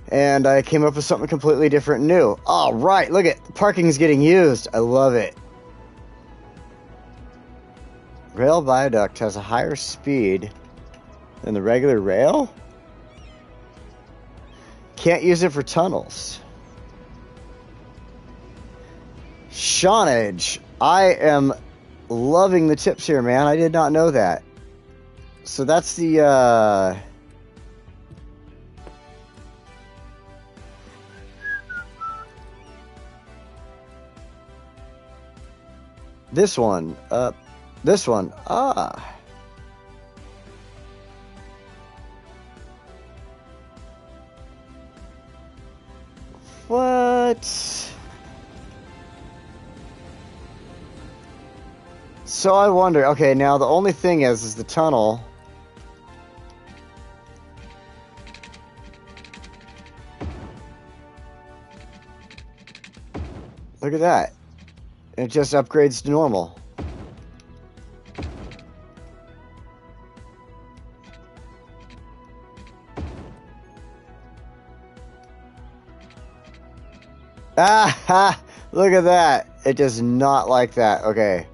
and I came up with something completely different and new. All right, look at parking's getting used. I love it. Rail viaduct has a higher speed than the regular rail. Can't use it for tunnels. Shawnage. I am loving the tips here, man. I did not know that. So that's the this one. This one. Ah. What? So I wonder, okay, now the only thing is the tunnel. Look at that. It just upgrades to normal. Ah, look at that. It does not like that. Okay.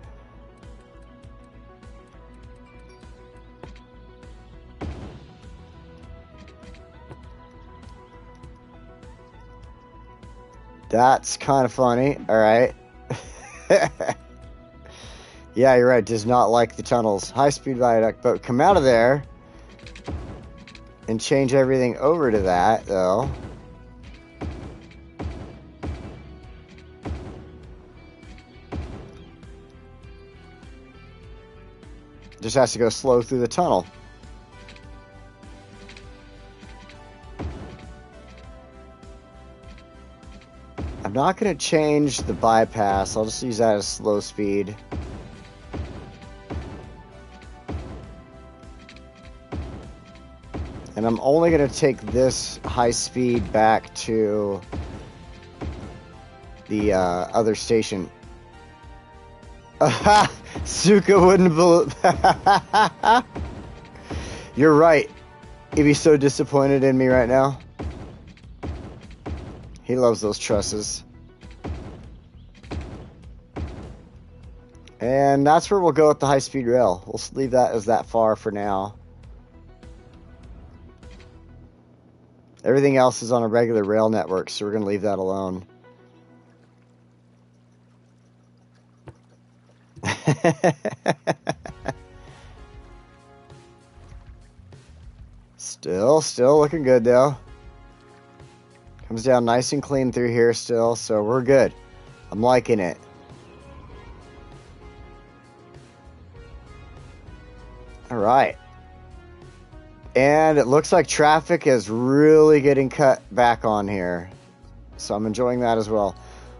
That's kind of funny. All right. Yeah, you're right. Does not like the tunnels. High-speed viaduct. But come out of there and change everything over to that, though. Just has to go slow through the tunnel. I'm not going to change the bypass. I'll just use that as slow speed. And I'm only going to take this high speed back to the other station. Suka wouldn't believe. You're right. He'd be so disappointed in me right now. He loves those trusses. And that's where we'll go with the high-speed rail. We'll leave that as that far for now. Everything else is on a regular rail network, so we're going to leave that alone. Still looking good though. Comes down nice and clean through here still, so we're good. I'm liking it. All right. And it looks like traffic is really getting cut back on here. So I'm enjoying that as well.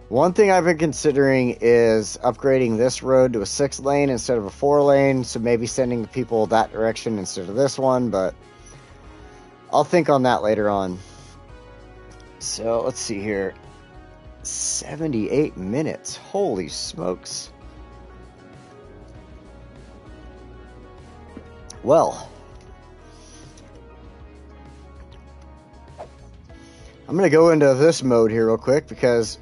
One thing I've been considering is upgrading this road to a 6-lane instead of a 4-lane. So maybe sending the people that direction instead of this one. But I'll think on that later on. So let's see here. 78 minutes. Holy smokes. Well, I'm going to go into this mode here real quick because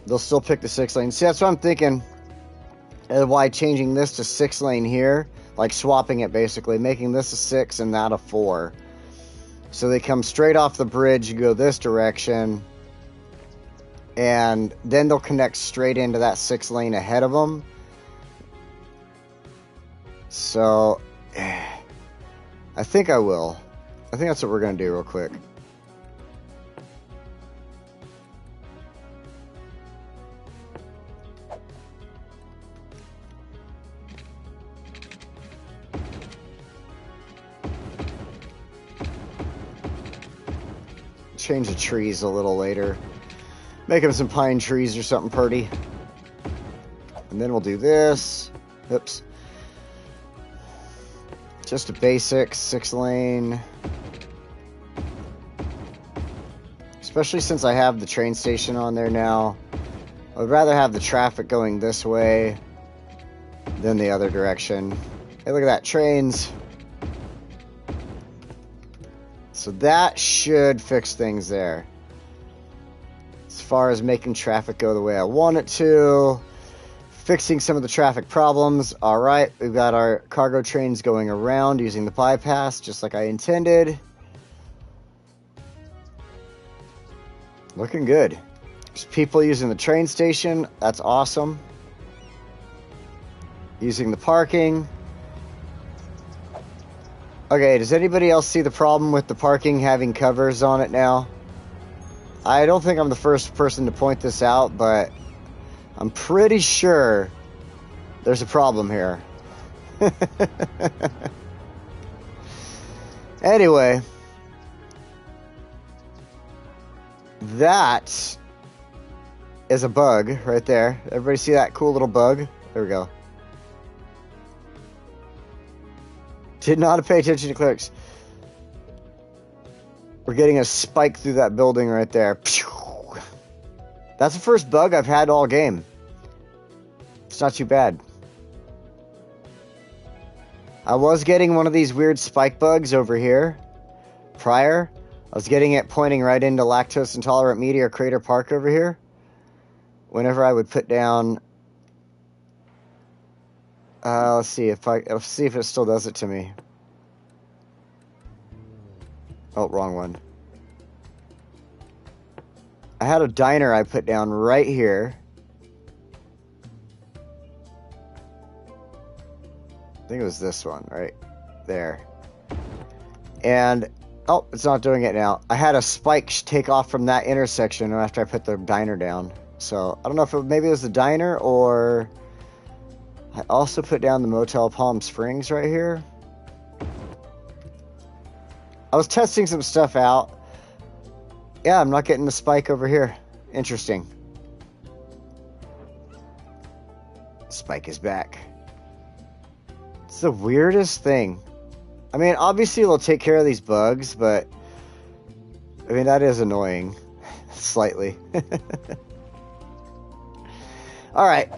they'll still pick the 6-lane. See, that's what I'm thinking. Why changing this to 6-lane here, like swapping it basically, making this a 6 and that a 4. So they come straight off the bridge, go this direction, and then they'll connect straight into that 6-lane ahead of them. So, I think I will. I think that's what we're going to do real quick. Change the trees a little later. Make them some pine trees or something pretty. And then we'll do this. Oops. Just a basic 6-lane. Especially since I have the train station on there now. I would rather have the traffic going this way than the other direction. Hey, look at that, trains. So that should fix things there. As far as making traffic go the way I want it to. Fixing some of the traffic problems. Alright, we've got our cargo trains going around using the bypass, just like I intended. Looking good. There's people using the train station. That's awesome. Using the parking. Okay, does anybody else see the problem with the parking having covers on it now? I don't think I'm the first person to point this out, but I'm pretty sure there's a problem here. Anyway, that is a bug right there. Everybody see that cool little bug? There we go. Did not pay attention to clicks. We're getting a spike through that building right there. That's the first bug I've had all game. It's not too bad. I was getting one of these weird spike bugs over here prior. I was getting it pointing right into lactose intolerant media or Crater Park over here. Whenever I would put down... let's see if it still does it to me. Oh, wrong one. I had a diner I put down right here. I think it was this one, right there. And, oh, it's not doing it now. I had a spike take off from that intersection after I put the diner down. So, I don't know if maybe it was the diner or... I also put down the Motel Palm Springs right here. I was testing some stuff out. Yeah, I'm not getting the spike over here. Interesting. Spike is back. It's the weirdest thing. I mean, obviously they'll take care of these bugs, but... I mean, that is annoying. Slightly. Alright.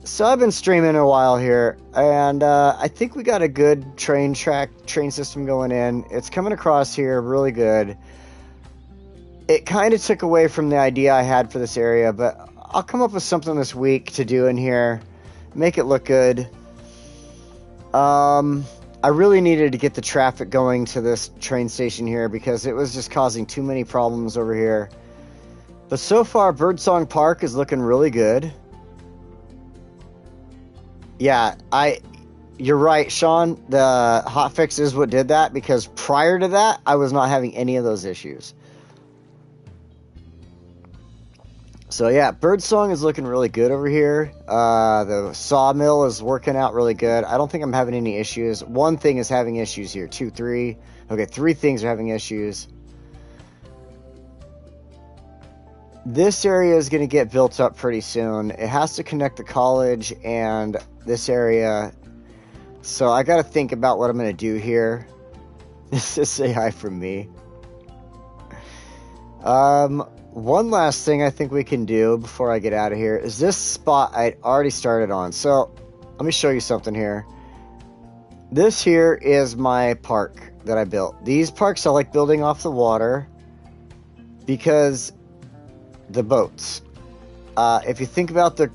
So I've been streaming a while here, and I think we got a good train system going in. It's coming across here really good. It kind of took away from the idea I had for this area, but I'll come up with something this week to do in here. Make it look good. I really needed to get the traffic going to this train station here because it was just causing too many problems over here. But so far, Birdsong Park is looking really good. Yeah, you're right, Sean. The hotfix is what did that because prior to that, I was not having any of those issues. So yeah, Birdsong is looking really good over here. The sawmill is working out really good. I don't think I'm having any issues. One thing is having issues here. 2, 3. Okay, 3 things are having issues. This area is going to get built up pretty soon. It has to connect the college and this area. So I got to think about what I'm going to do here. This is say hi from me. One last thing I think we can do before I get out of here is this spot I already started on. So let me show you something here. This here is my park that I built. These parks I like building off the water because the boats. If you think about the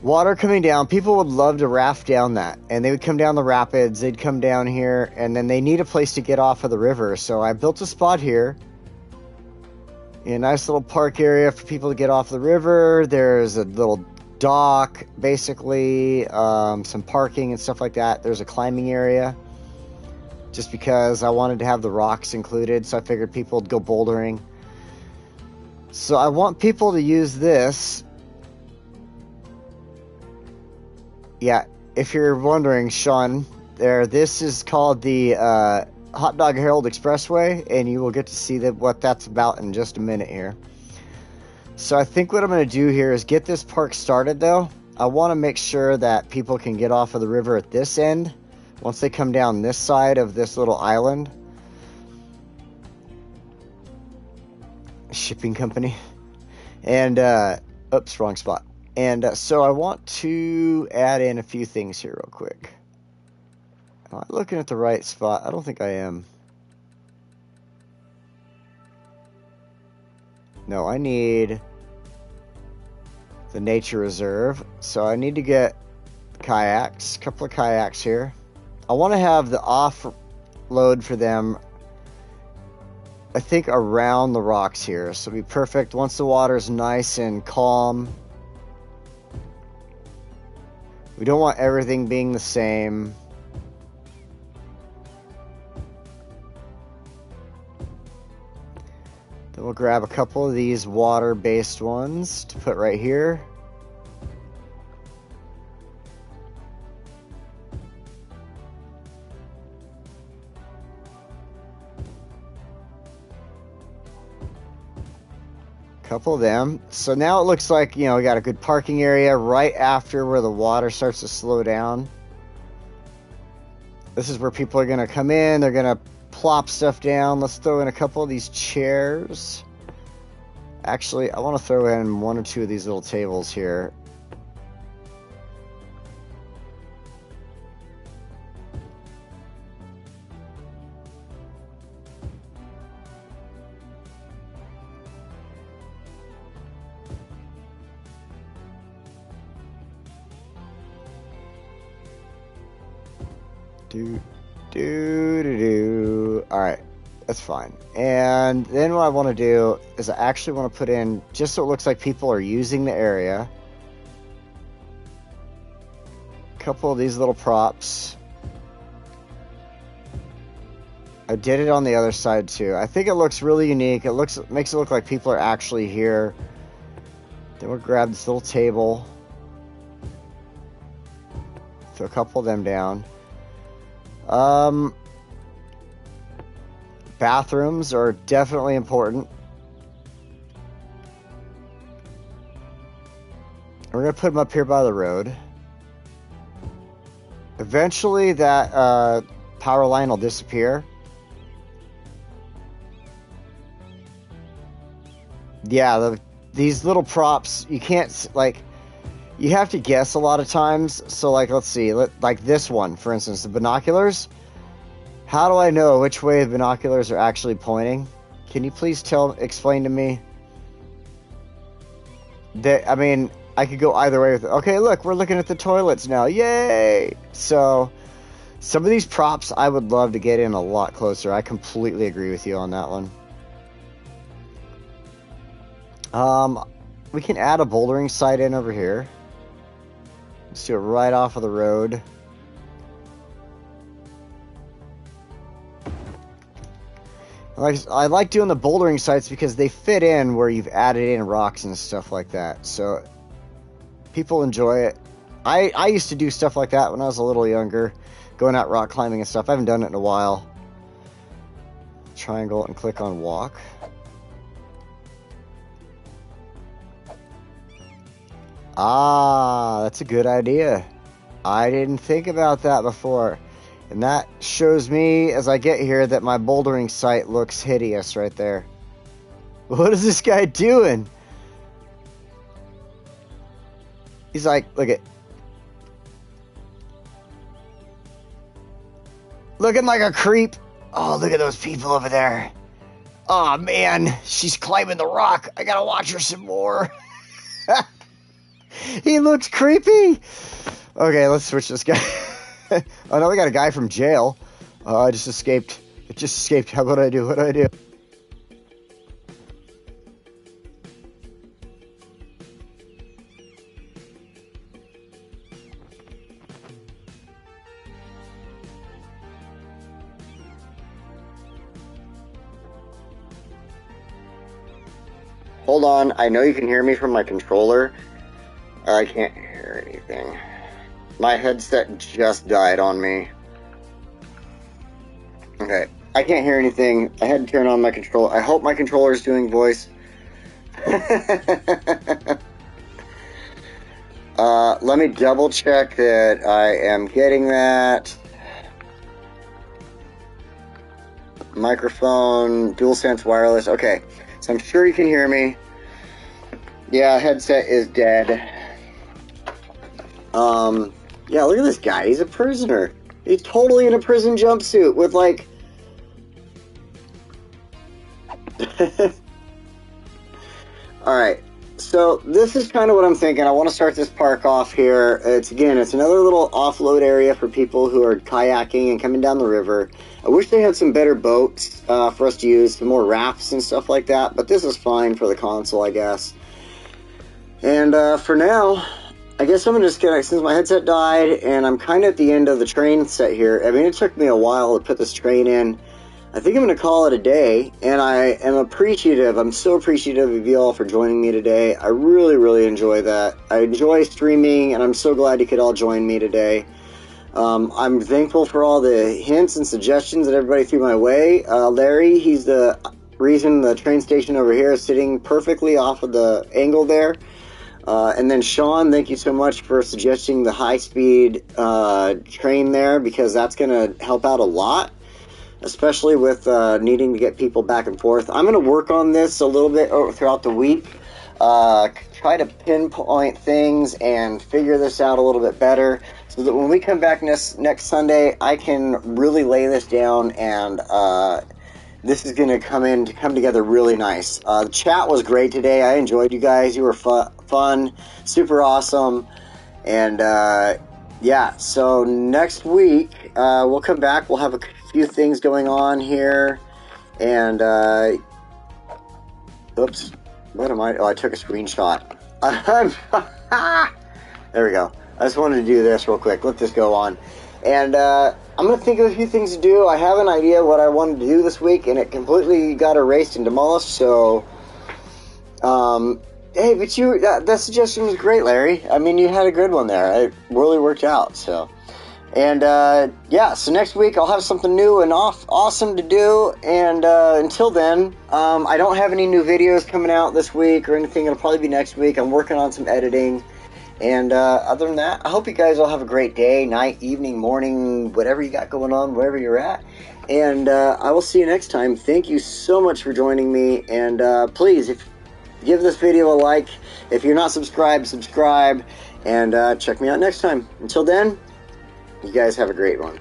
water coming down, people would love to raft down that, and they would come down the rapids, they'd come down here, and then they need a place to get off of the river. So I built a spot here, a nice little park area for people to get off the river. There's a little dock, basically, some parking and stuff like that. There's a climbing area, just because I wanted to have the rocks included, so I figured people would go bouldering. So I want people to use this. Yeah, if you're wondering, Sean, this is called the Hot Dog Herald Expressway, and you will get to see what that's about in just a minute here. So I think what I'm going to do here is get this park started, though. I want to make sure that people can get off of the river at this end once they come down this side of this little island. Shipping company. And, oops, wrong spot. And so I want to add in a few things here real quick. Am I looking at the right spot? I don't think I am. No, I need the nature reserve. So I need to get kayaks, a couple of kayaks here. I want to have the offload for them, I think, around the rocks here. So it'll be perfect once the water's nice and calm. We don't want everything being the same. Then we'll grab a couple of these water-based ones to put right here. Couple of them. So now it looks like, you know, we got a good parking area right after where the water starts to slow down. This is where people are going to come in. They're going to plop stuff down. Let's throw in a couple of these chairs. Actually, I want to throw in one or two of these little tables here. All right, that's fine. And then what I want to do is I actually want to put in, just so it looks like people are using the area, a couple of these little props. I did it on the other side too. I think it looks really unique. It makes it look like people are actually here. Then we'll grab this little table, throw a couple of them down. Bathrooms are definitely important. We're going to put them up here by the road. Eventually that power line will disappear. Yeah, these little props, you can't, like, you have to guess a lot of times. So, like, let's see, like this one, for instance, the binoculars. How do I know which way the binoculars are actually pointing? Can you please explain to me? I mean, I could go either way with it. Okay, look, we're looking at the toilets now. Yay! So, some of these props I would love to get in a lot closer. I completely agree with you on that one. We can add a bouldering site in over here. Let's do it right off of the road. I like doing the bouldering sites because they fit in where you've added in rocks and stuff like that. So people enjoy it. I used to do stuff like that when I was a little younger, going out rock climbing and stuff. I haven't done it in a while. Triangle and click on walk. Ah, that's a good idea. I didn't think about that before. And that shows me, as I get here, that my bouldering site looks hideous right there. What is this guy doing? He's like, look at... looking like a creep. Oh, look at those people over there. Oh, man. She's climbing the rock. I gotta watch her some more. He looks creepy. Okay, let's switch this guy. Oh no, we got a guy from jail. I just escaped. It just escaped. What do I do? What do I do? Hold on. I know you can hear me from my controller. I can't hear anything. My headset just died on me. Okay, I can't hear anything. I had to turn on my controller. I hope my controller is doing voice. Let me double check that I am getting that. Microphone, DualSense wireless. Okay, so I'm sure you can hear me. Yeah, headset is dead. Yeah, look at this guy. He's a prisoner. He's totally in a prison jumpsuit with like... Alright, so this is kind of what I'm thinking. I want to start this park off here. It's another little offload area for people who are kayaking and coming down the river. I wish they had some better boats for us to use, some more rafts and stuff like that, but this is fine for the console, I guess. And for now, I guess I'm just gonna, since my headset died and I'm kind of at the end of the train set here, I mean, it took me a while to put this train in. I think I'm going to call it a day, and I am appreciative. I'm so appreciative of you all for joining me today. I really, really enjoy that. I enjoy streaming, and I'm so glad you could all join me today. I'm thankful for all the hints and suggestions that everybody threw my way. Larry, he's the reason the train station over here is sitting perfectly off of the angle there. And then Sean, thank you so much for suggesting the high-speed train there, because that's going to help out a lot, especially with needing to get people back and forth. I'm going to work on this a little bit throughout the week, try to pinpoint things and figure this out a little bit better, so that when we come back next Sunday, I can really lay this down, and this is going to come together really nice. The chat was great today. I enjoyed you guys. You were fun, super awesome, and yeah, so next week we'll come back. We'll have a few things going on here, and oops, what am I? Oh, I took a screenshot. There we go. I just wanted to do this real quick. Let this go on, and I'm gonna think of a few things to do. I have an idea what I wanted to do this week, and it completely got erased and demolished. So, hey, but that suggestion was great, Larry. I mean, you had a good one there. It really worked out. So. And, yeah, so next week I'll have something new and awesome to do, and, until then, I don't have any new videos coming out this week or anything. It'll probably be next week. I'm working on some editing, and, other than that, I hope you guys all have a great day, night, evening, morning, whatever you got going on, wherever you're at, and, I will see you next time. Thank you so much for joining me, and, please, give this video a like. If you're not subscribed, subscribe, and, check me out next time. Until then, you guys have a great one.